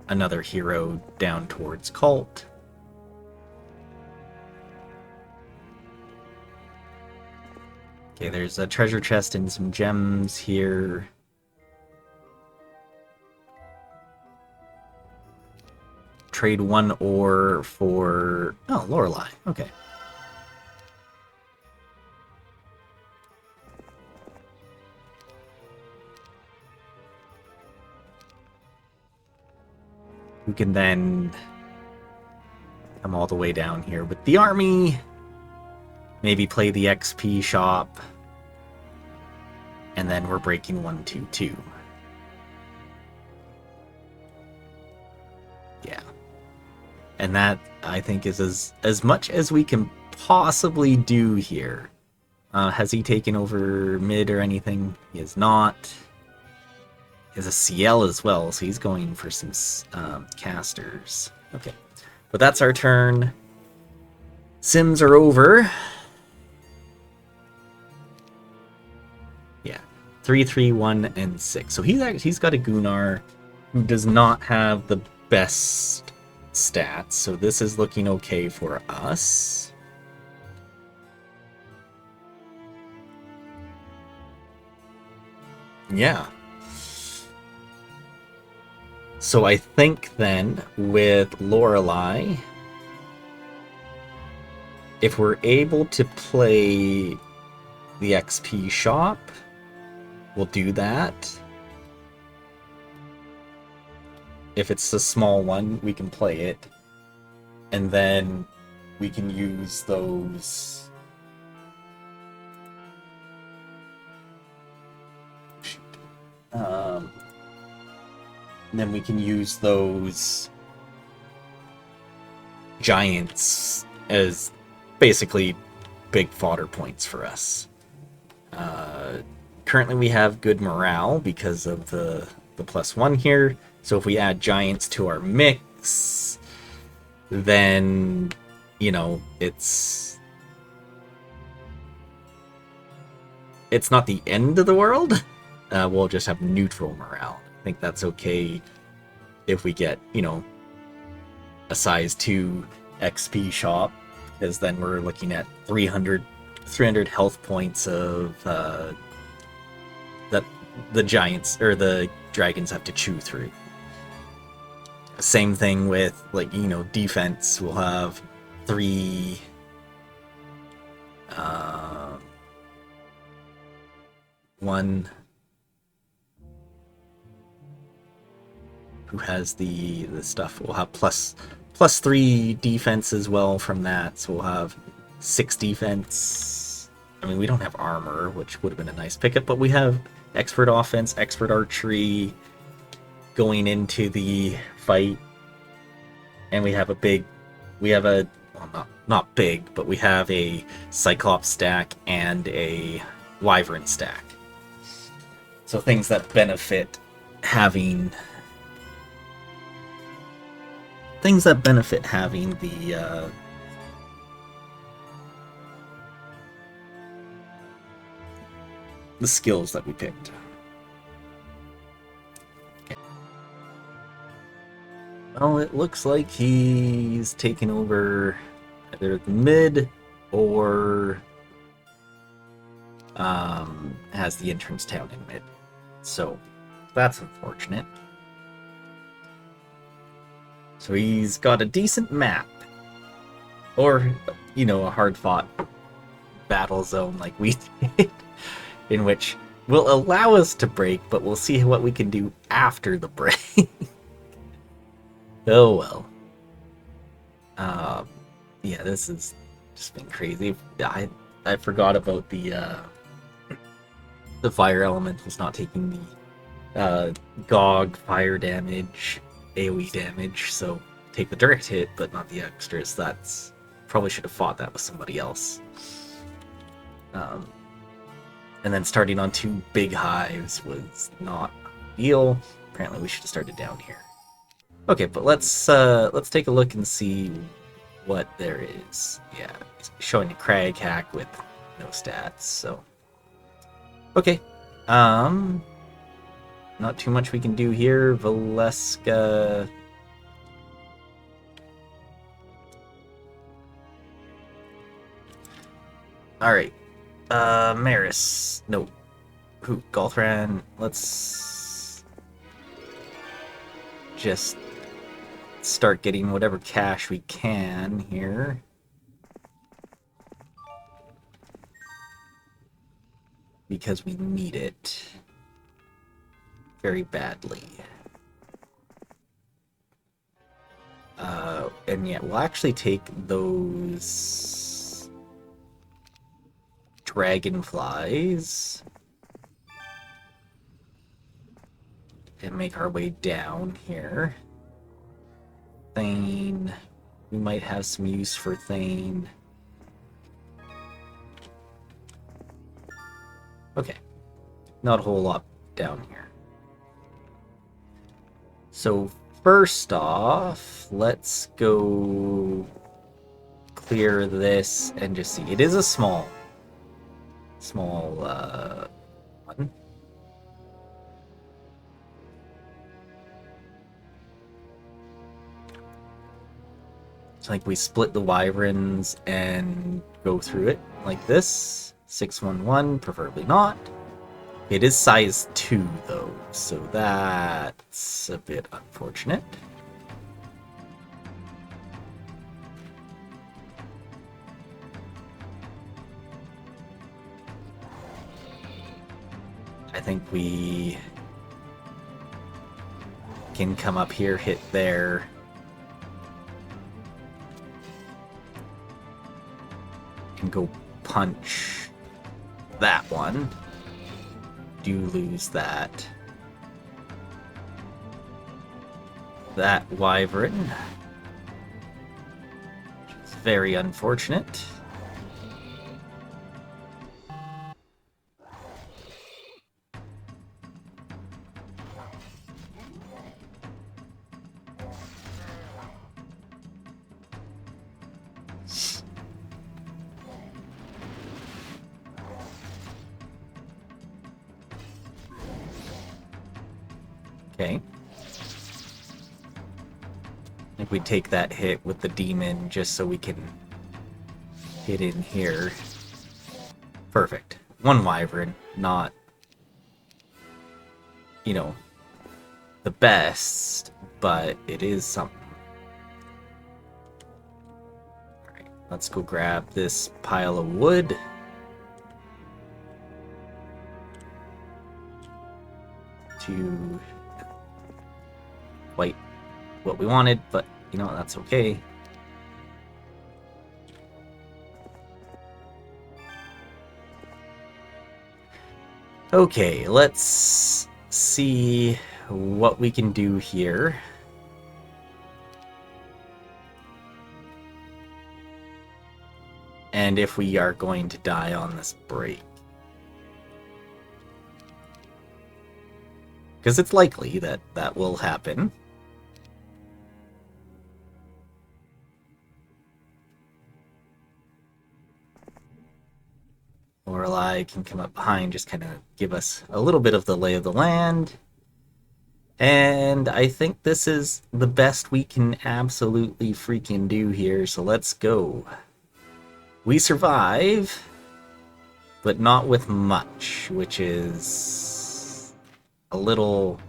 another hero down towards Cult. Okay, there's a treasure chest and some gems here. Trade 1 ore for... Oh, Lorelei. Okay. who can then come all the way down here with the army, maybe play the XP shop, and then we're breaking 1-2-2. Yeah. And that, I think, is as much as we can possibly do here. Has he taken over mid or anything? He has not. He has a CL as well, so he's going for some casters. Okay. But that's our turn. Sims are over. Yeah. 3, 3, 1, and 6. So he's got a Gunnar who does not have the best stats, so this is looking okay for us. Yeah. So I think then with Lorelei, if we're able to play the XP shop, we'll do that. If it's a small one, we can play it. And then we can use those... And then we can use those giants as basically big fodder points for us. Currently we have good morale because of the +1 here. So if we add giants to our mix, then, you know, it's not the end of the world. We'll just have neutral morale. I think that's okay if we get, you know, a size 2 XP shop, because then we're looking at 300 health points of that the giants or the dragons have to chew through. Same thing with, like, you know, defense. We'll have 3 one who has the stuff. We'll have plus 3 defense as well from that, so we'll have 6 defense. I mean, we don't have armor, which would have been a nice pickup, but we have expert offense, expert archery going into the fight, and we have well, not big, but we have a Cyclops stack and a Wyvern stack. So things that benefit having the skills that we picked. Okay. Well, it looks like he's taken over either the mid or has the entrance town in mid. So that's unfortunate. So he's got a decent map. Or, you know, a hard-fought battle zone like we did, in which will allow us to break, but we'll see what we can do after the break. Oh well. Yeah, this has just been crazy. I forgot about the fire elementals not taking the GOG fire damage, AoE damage, so take the direct hit, but not the extras. That's probably should have fought that with somebody else. And then starting on 2 big hives was not ideal. Apparently we should have started down here. Okay, but let's take a look and see what there is. Yeah, it's showing a crag hack with no stats, so okay. Not too much we can do here. Valeska. Alright. Maris. No. Who? Golthran. Let's just start getting whatever cash we can here. Because we need it very badly. And yeah, we'll actually take those dragonflies and make our way down here. Thane. We might have some use for Thane. Okay. Not a whole lot down here. So first off, let's go clear this and just see. It is a small one. So like we split the wyverns and go through it like this. 611, preferably not. It is size 2 though, so that's a bit unfortunate. I think we can come up here, hit there. And go punch that one. Do lose that. That wyvern. It's very unfortunate. Okay. I think we take that hit with the demon just so we can hit in here. Perfect. One wyvern, not, you know, the best, but it is something. Alright, let's go grab this pile of wood. To quite what we wanted, but you know, that's okay. Okay, let's see what we can do here. And if we are going to die on this break. Because it's likely that that will happen. Lorelei can come up behind, just kind of give us a little bit of the lay of the land. And I think this is the best we can absolutely freaking do here, so let's go. We survive, but not with much, which is a little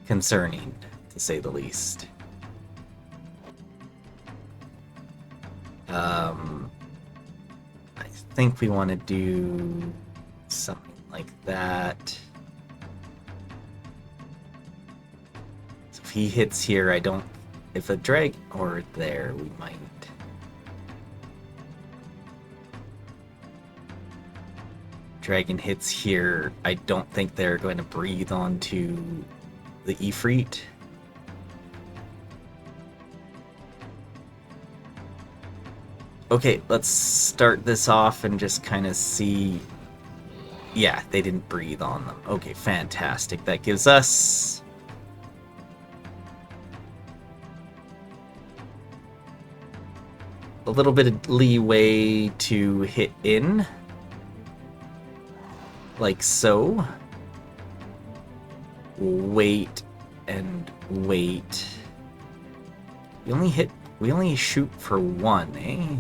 concerning, to say the least. I think we want to do something like that. So if he hits here, I don't... If a drag or there, we might... Dragon hits here, I don't think they're going to breathe onto the Ifrit. Okay, let's start this off and just kind of see... Yeah, they didn't breathe on them. Okay, fantastic. That gives us... a little bit of leeway to hit in. Like so. Wait and wait. We only shoot for one, eh?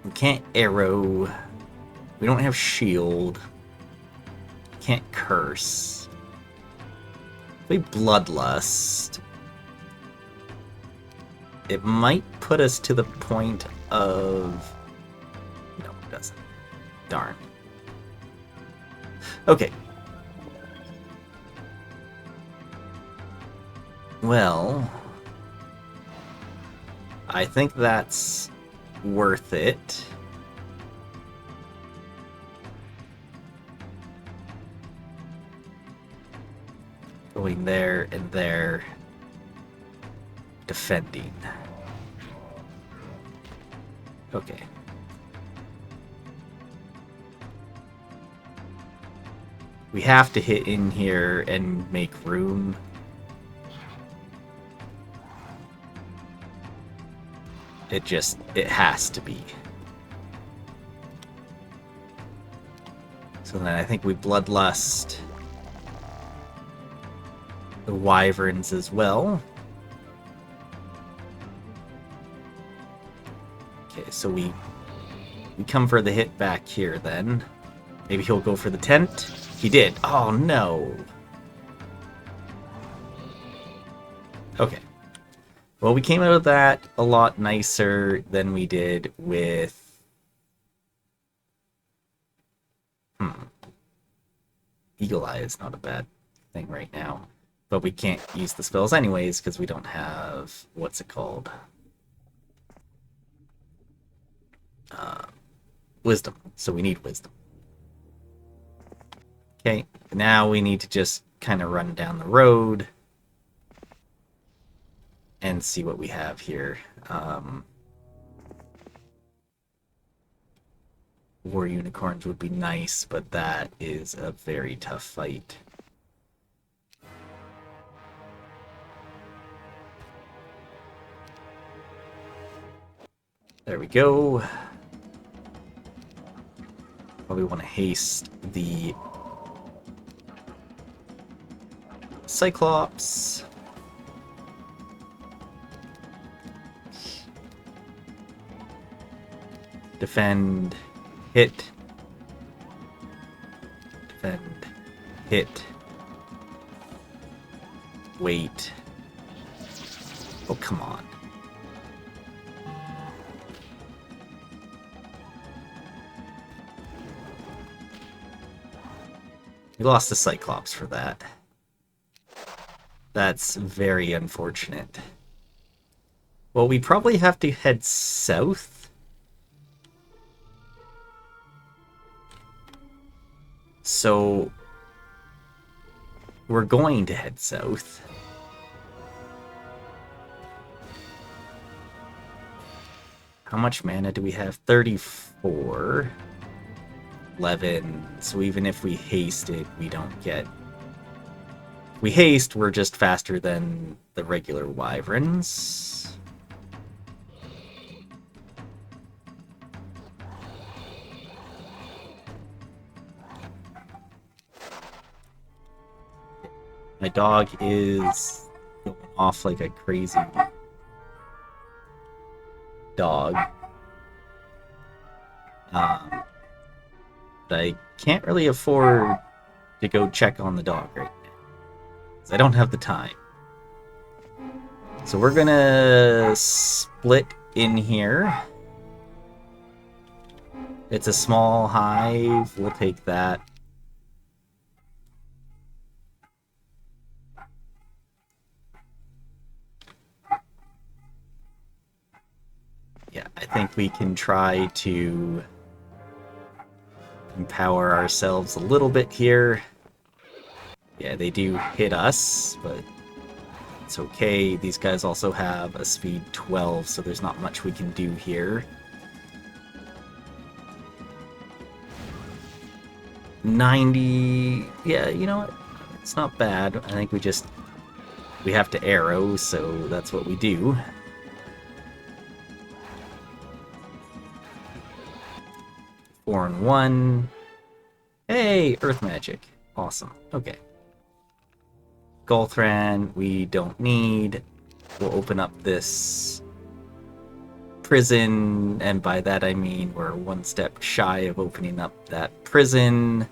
We can't arrow. We don't have shield. Can't curse. We bloodlust. It might put us to the point of... No, it doesn't. Darn. Okay. Well, I think that's worth it. Going there and there. Defending. Okay. We have to hit in here and make room. It has to be. So then I think we bloodlust the wyverns as well. Okay, so we come for the hit back here then. Maybe he'll go for the tent. He did. Oh no. Okay. Well, we came out of that a lot nicer than we did with... Eagle Eye is not a bad thing right now. But we can't use the spells anyways because we don't have... What's it called? Wisdom. So we need wisdom. Okay, now we need to just kind of run down the road and see what we have here. War Unicorns would be nice, but that is a very tough fight. There we go. Probably want to haste the Cyclops. Defend, hit, defend, hit, wait. Oh, come on. We lost the Cyclops for that. That's very unfortunate. Well, we probably have to head south. So we're going to head south. How much mana do we have? 34. 11. So even if we haste it, we don't get... If we haste, we're just faster than the regular wyverns. My dog is going off like a crazy dog. But I can't really afford to go check on the dog right now, because I don't have the time. So we're gonna split in here. It's a small hive, we'll take that. Yeah, I think we can try to empower ourselves a little bit here. Yeah, they do hit us, but it's okay. These guys also have a speed 12, so there's not much we can do here. 90... Yeah, you know what? It's not bad. I think we have to arrow, so that's what we do. Four and 1. Hey, Earth Magic. Awesome. Okay. Golthran, we don't need. We'll open up this prison, and by that I mean we're one step shy of opening up that prison.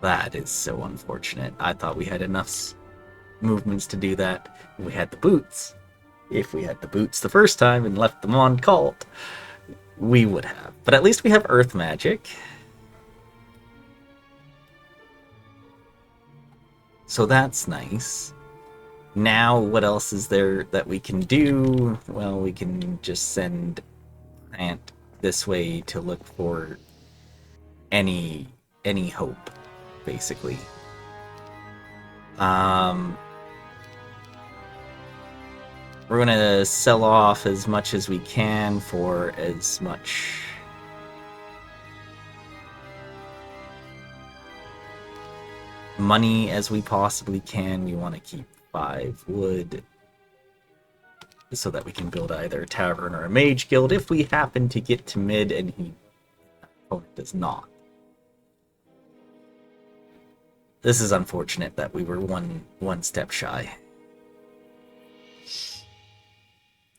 That is so unfortunate. I thought we had enough movements to do that. We had the boots. If we had the boots the first time and left them on cult, we would have. But at least we have Earth Magic. So that's nice. Now, what else is there that we can do? Well, we can just send Ant this way to look for any hope, basically. We're gonna sell off as much as we can for as much money as we possibly can. We want to keep 5 wood so that we can build either a tavern or a mage guild if we happen to get to mid and he does not. This is unfortunate that we were one step shy.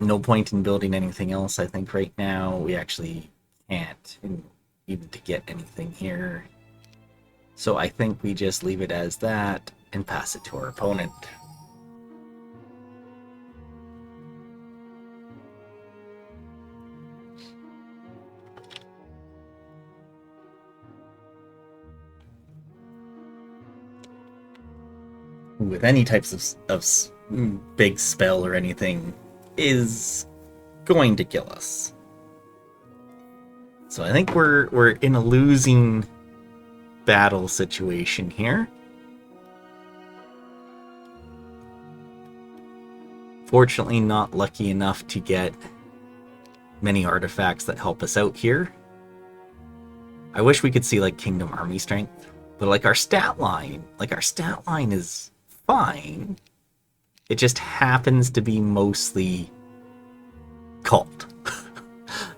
No point in building anything else, I think, right now. We actually can't even to get anything here. So I think we just leave it as that and pass it to our opponent. With any types of big spell or anything is going to kill us. So I think we're in a losing battle situation here. Fortunately, not lucky enough to get many artifacts that help us out here. I wish we could see like Kingdom Army strength, but like our stat line is fine. It just happens to be mostly cult.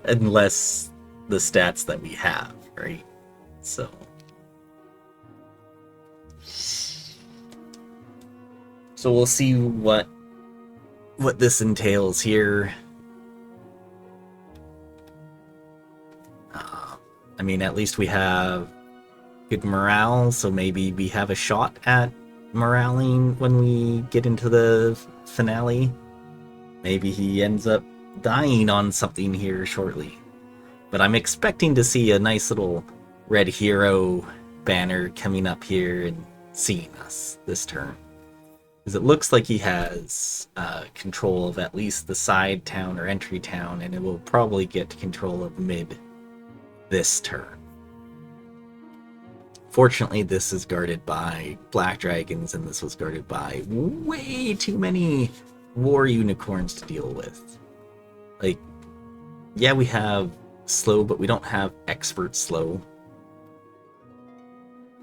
Unless the stats that we have, right? So we'll see what this entails here. I mean, at least we have good morale, so maybe we have a shot at moraling when we get into the finale. Maybe he ends up dying on something here shortly. But I'm expecting to see a nice little red hero banner coming up here and seeing us this turn. Because it looks like he has control of at least the side town or entry town, and it will probably get control of mid this turn. Fortunately, this is guarded by black dragons, and this was guarded by way too many war unicorns to deal with. Like, yeah, we have slow, but we don't have expert slow.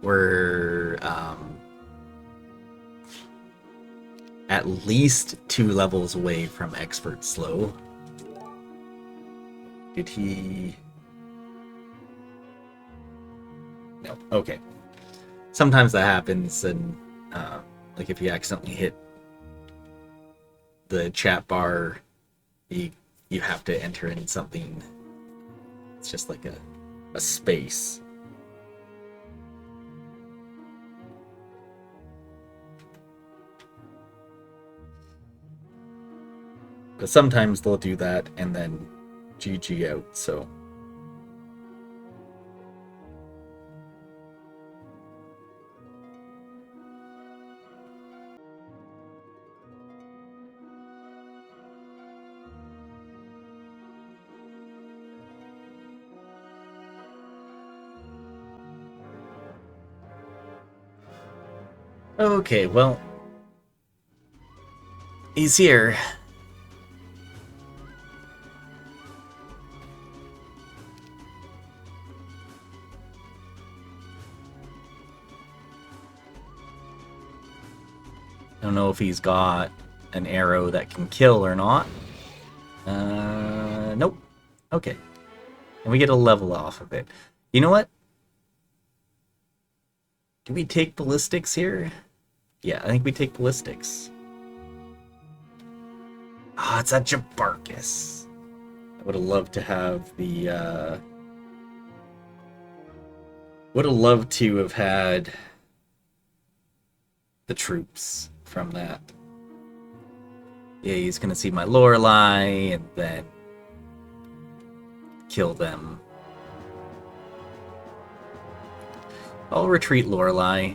We're at least 2 levels away from expert slow. Did he... No. Okay. Sometimes that happens, and like if you accidentally hit the chat bar, you have to enter in something. It's just like a space. But sometimes they'll do that and then GG out, so. Okay, well, he's here. I don't know if he's got an arrow that can kill or not. Nope. Okay. And we get a level off of it. You know what? Do we take ballistics here? Yeah, I think we take ballistics. Ah, it's a Jabarkus. I would have loved to have the, would have loved to have had the troops from that. Yeah, he's gonna see my Lorelei and then kill them. I'll retreat Lorelei.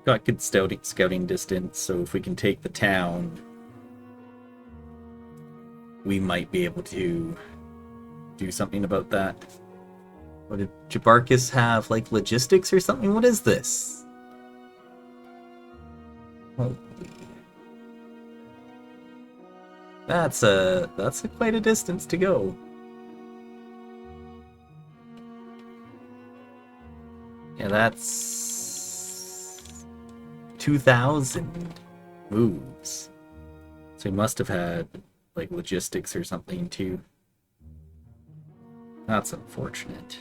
got good scouting distance, so if we can take the town, we might be able to do something about that. What did Jebarkus have, like logistics or something? What is this? Holy. That's quite a distance to go. Yeah, that's 2,000 moves. So he must have had like logistics or something too. That's unfortunate.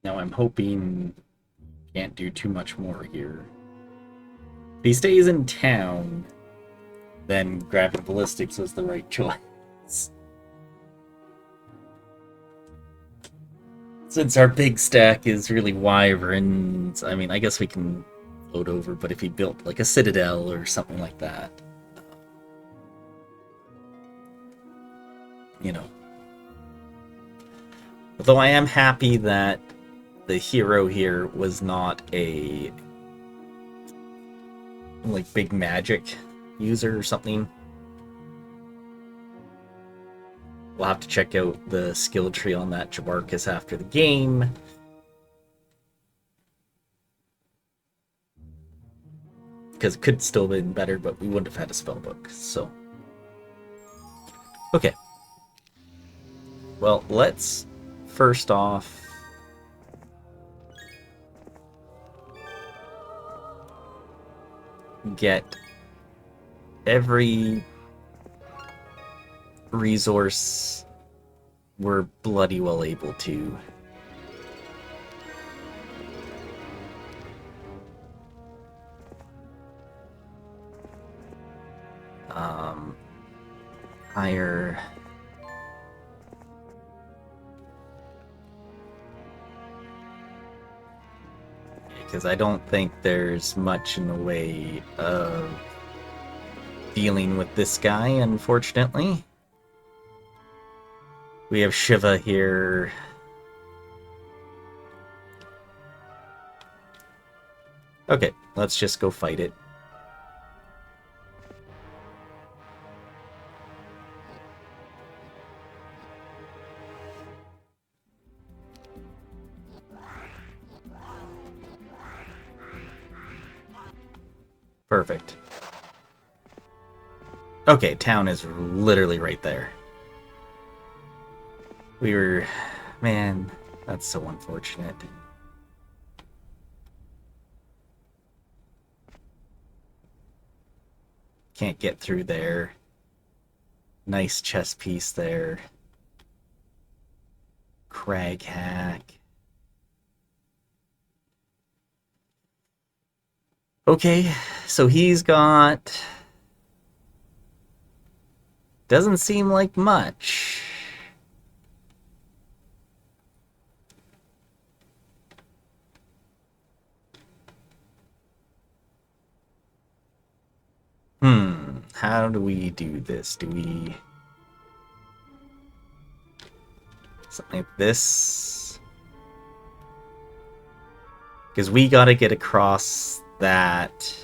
Now I'm hoping can't do too much more here. If he stays in town, then grabbing ballistics was the right choice. Since our big stack is really wyverns, I mean, I guess we can float over, but if he built like a citadel or something like that, you know. Although I am happy that the hero here was not a like big magic user or something. We'll have to check out the skill tree on that Jebarkus after the game. Because it could still have been better, but we wouldn't have had a spellbook, so. Okay. Well, let's first off get every resource we're bloody well able to. Hire because I don't think there's much in the way of dealing with this guy, unfortunately. We have Shiva here. Okay, let's just go fight it. Perfect. Okay, town is literally right there. We were... Man, that's so unfortunate. Can't get through there. Nice chess piece there. Crag hack. Okay, so he's got... Doesn't seem like much. How do we do this? Do we... Something like this? Because we gotta get across that...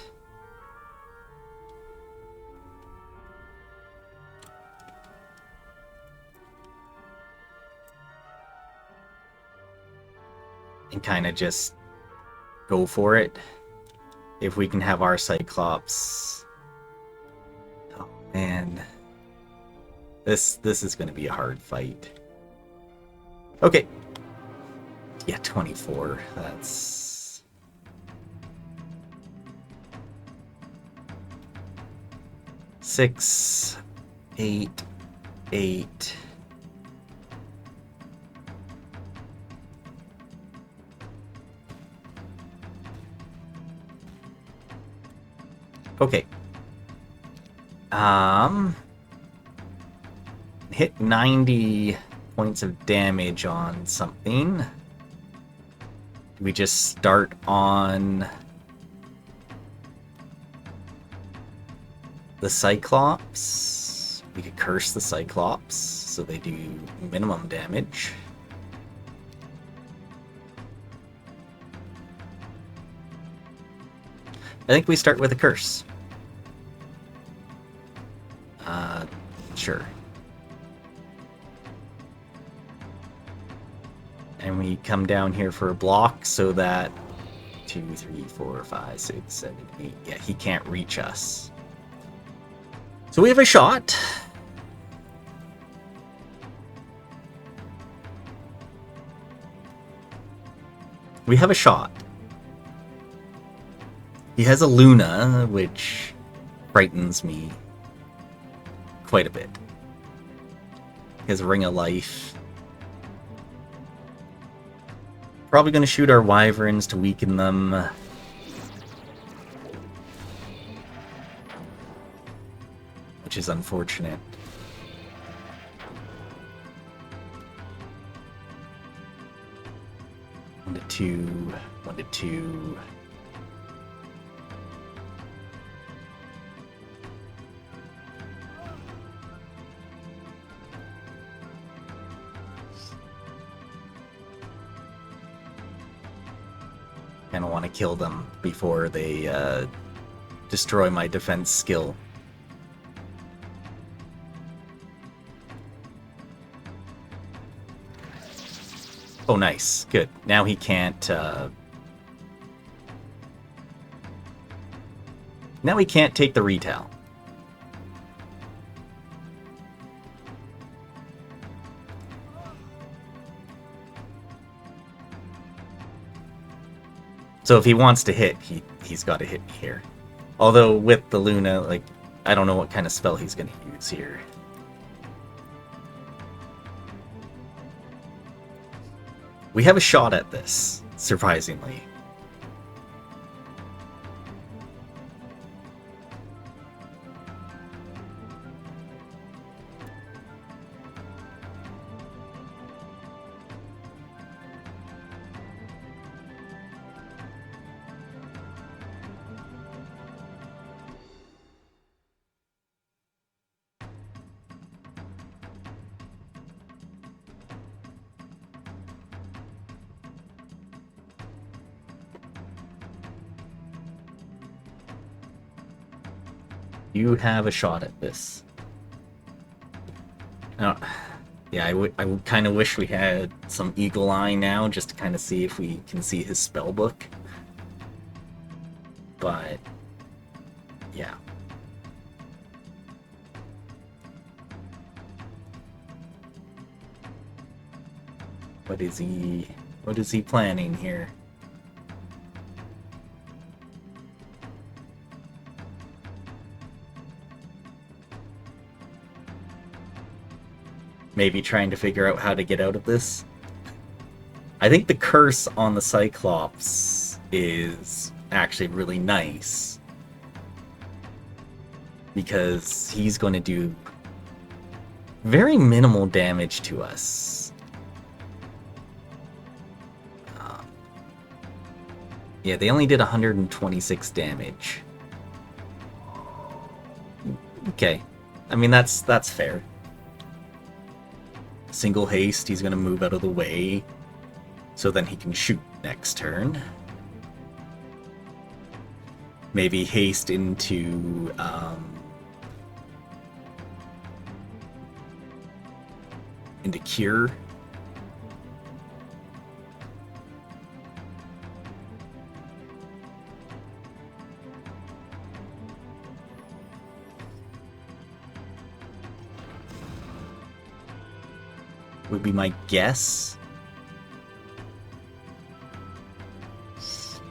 And kind of just go for it. If we can have our Cyclops... Oh man. This is going to be a hard fight. Okay. Yeah, 24. That's... Six, 8, 8. Okay. Hit 90 points of damage on something. We just start on the Cyclops. We could curse the Cyclops so they do minimum damage. think we start with a curse. Sure. And we come down here for a block so that 2, 3, 4, 5, 6, 7, 8. Yeah, he can't reach us. So we have a shot. We have a shot. He has a Luna, which frightens me quite a bit. He has a Ring of Life. Probably going to shoot our Wyverns to weaken them. Which is unfortunate. One to two. 1 to 2. Kind of want to kill them before they destroy my defense skill. Oh, nice. Good. Now he can't... Now he can't take the retail. So if he wants to hit, he's got to hit me here. Although with the Luna, like, I don't know what kind of spell he's going to use here. We have a shot at this, surprisingly. You have a shot at this. Yeah, I would kind of wish we had some Eagle Eye now, just to kind of see if we can see his spell book. But, yeah. What is he planning here? Maybe trying to figure out how to get out of this. I think the curse on the Cyclops is actually really nice. Because he's going to do very minimal damage to us. Yeah, they only did 126 damage. Okay. I mean, that's fair. Single haste, he's going to move out of the way, so then he can shoot next turn. Maybe haste into cure. Would be my guess.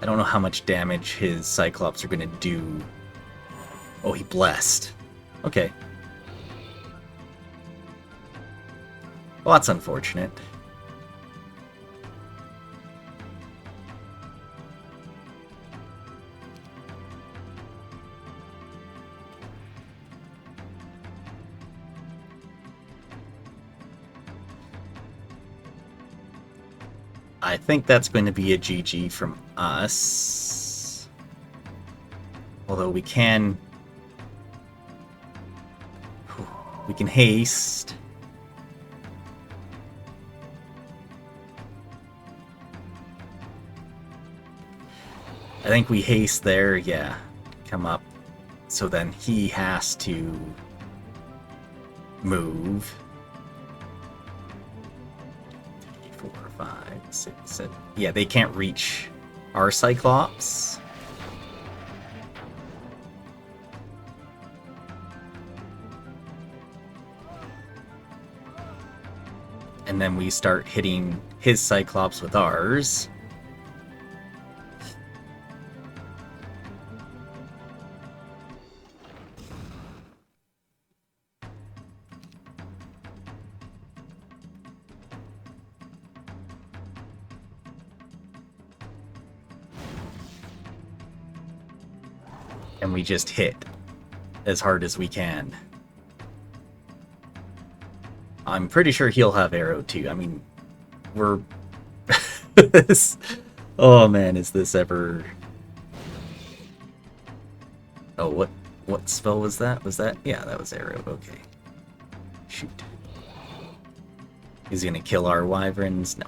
I don't know how much damage his Cyclops are going to do. Oh, he blessed. Okay. Well, that's unfortunate. I think that's going to be a GG from us. Although we can haste. I think we haste there, yeah. come up. So then he has to move. 3, 4, 5, 6, 7. Yeah, they can't reach our Cyclops. And then we start hitting his Cyclops with ours. And we just hit as hard as we can. I'm pretty sure he'll have arrow too. I mean, we're... Oh man, is this ever... Oh, what spell was that? Was that... Yeah, that was arrow. Okay. Shoot. He's gonna kill our wyverns? No.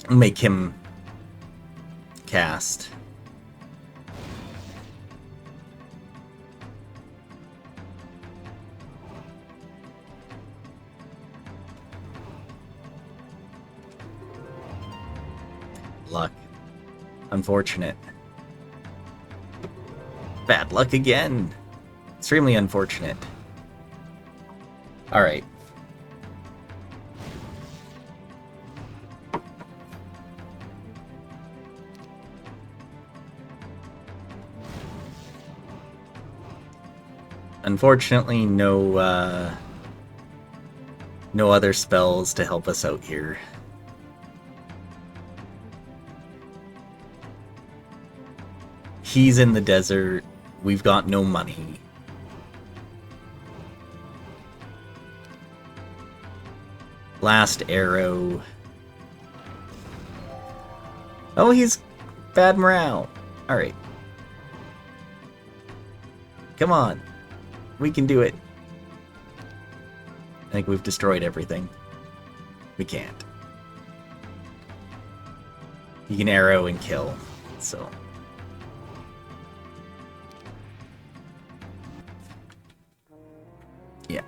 Make him cast. Luck. Unfortunate. Bad luck again. Extremely unfortunate. Alright. Unfortunately, no other spells to help us out here. He's in the desert. We've got no money. Last arrow. Oh, he's bad morale. Alright. Come on. We can do it. I think we've destroyed everything. We can't. You can arrow and kill, so... Yeah.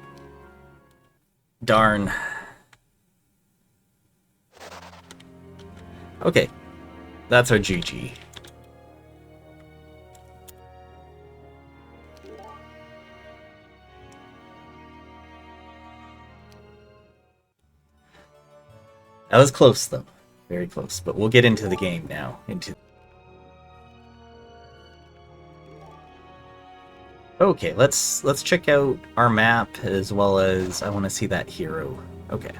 Darn. Okay. That's our GG. That was close, though. Very close. But we'll get into the game now. Okay, let's check out our map as well as I want to see that hero. Okay.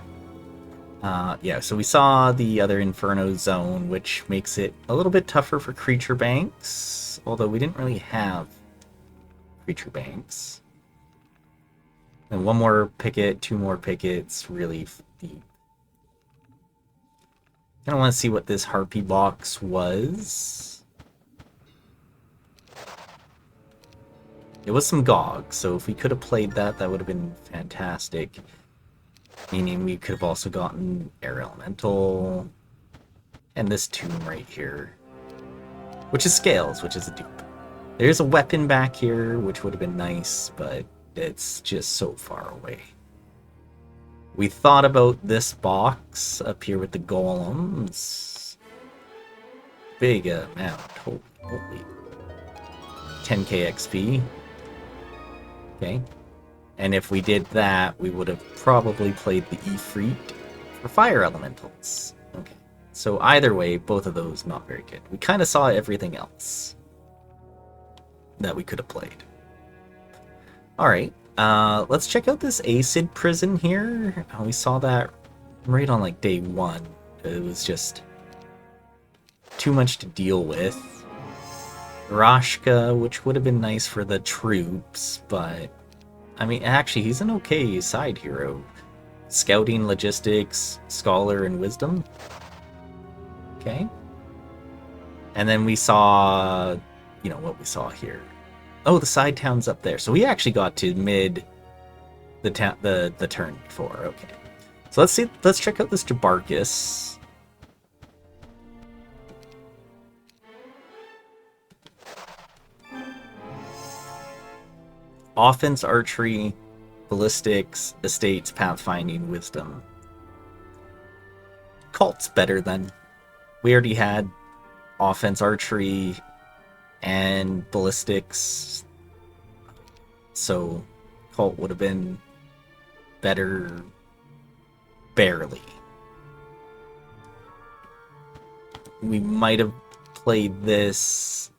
Yeah, so we saw the other Inferno zone, which makes it a little bit tougher for creature banks, although we didn't really have creature banks. And one more picket, 2 more pickets, really deep. I don't want to see what this Harpy box was. It was some GOG, so if we could have played that, that would have been fantastic. Meaning we could have also gotten Air Elemental. And this tomb right here. Which is Scales, which is a dupe. There's a weapon back here, which would have been nice, but it's just so far away. We thought about this box up here with the golems. Big amount. Holy. 10k XP. Okay. And if we did that, we would have probably played the Ifrit for fire elementals. Okay. So either way, both of those not very good. We kind of saw everything else that we could have played. Alright. Let's check out this acid prison here. We saw that right on like day 1. It was just too much to deal with. Rashka, which would have been nice for the troops, but I mean, actually, he's an okay side hero. Scouting, logistics, scholar, and wisdom. Okay. And then we saw, you know, what we saw here. Oh, the side town's up there. So we actually got to mid the turn before. Okay. So let's check out this Jebus. Offense, archery, ballistics, estates, pathfinding, wisdom. Cult's better than. We already had offense, archery, and ballistics. So Cult would have been better barely. We might have played this.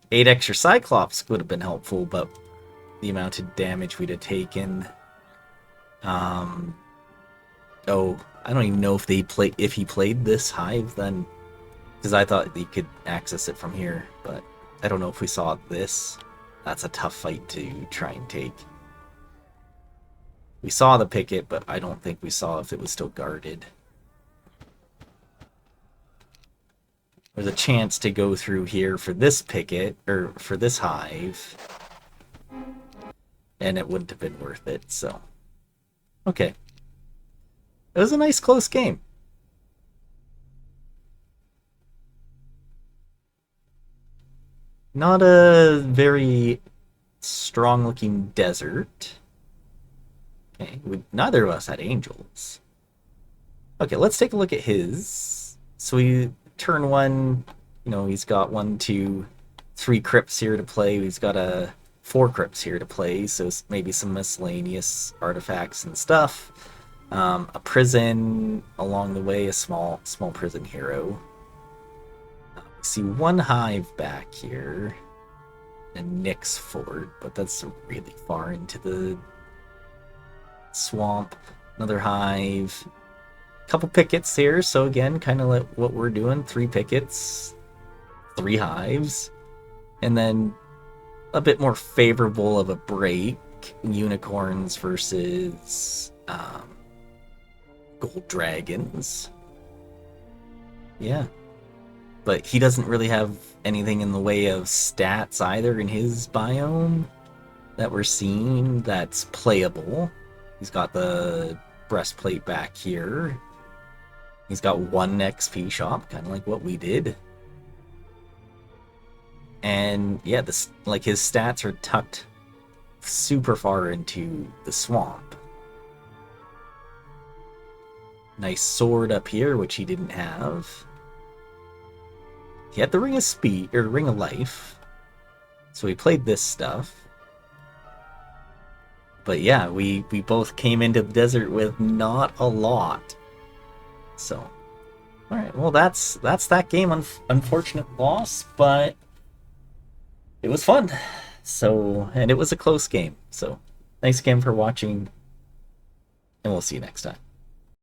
8 extra Cyclops would have been helpful, but the amount of damage we'd have taken. Oh, I don't even know if he played this hive then, because I thought you could access it from here, but I don't know if we saw this. That's a tough fight to try and take. We saw the picket, but I don't think we saw if it was still guarded. There's a chance to go through here for this picket, or for this hive, and it wouldn't have been worth it, so. Okay. It was a nice close game. Not a very strong-looking desert. Okay, neither of us had angels. Okay, let's take a look at his. So we turn 1, you know, he's got 1, 2, 3 crypts here to play. He's got 4 crypts here to play, so maybe some miscellaneous artifacts and stuff. A prison along the way, a small prison hero. We see 1 hive back here, and Nick's fort, but that's really far into the swamp. Another hive. Couple pickets here, so again, kind of like what we're doing. 3 pickets, 3 hives, and then a bit more favorable of a break. Unicorns versus gold dragons. Yeah. But he doesn't really have anything in the way of stats either in his biome that we're seeing that's playable. He's got the breastplate back here. He's got 1 XP shop, kind of like what we did. And yeah, his stats are tucked super far into the swamp. Nice sword up here, which he didn't have. He had the Ring of Speed, or Ring of Life. So he played this stuff. But yeah, we both came into the desert with not a lot. So, alright, well that's that game. Unfortunate loss, but it was fun. So, and it was a close game. So, thanks again for watching, and we'll see you next time.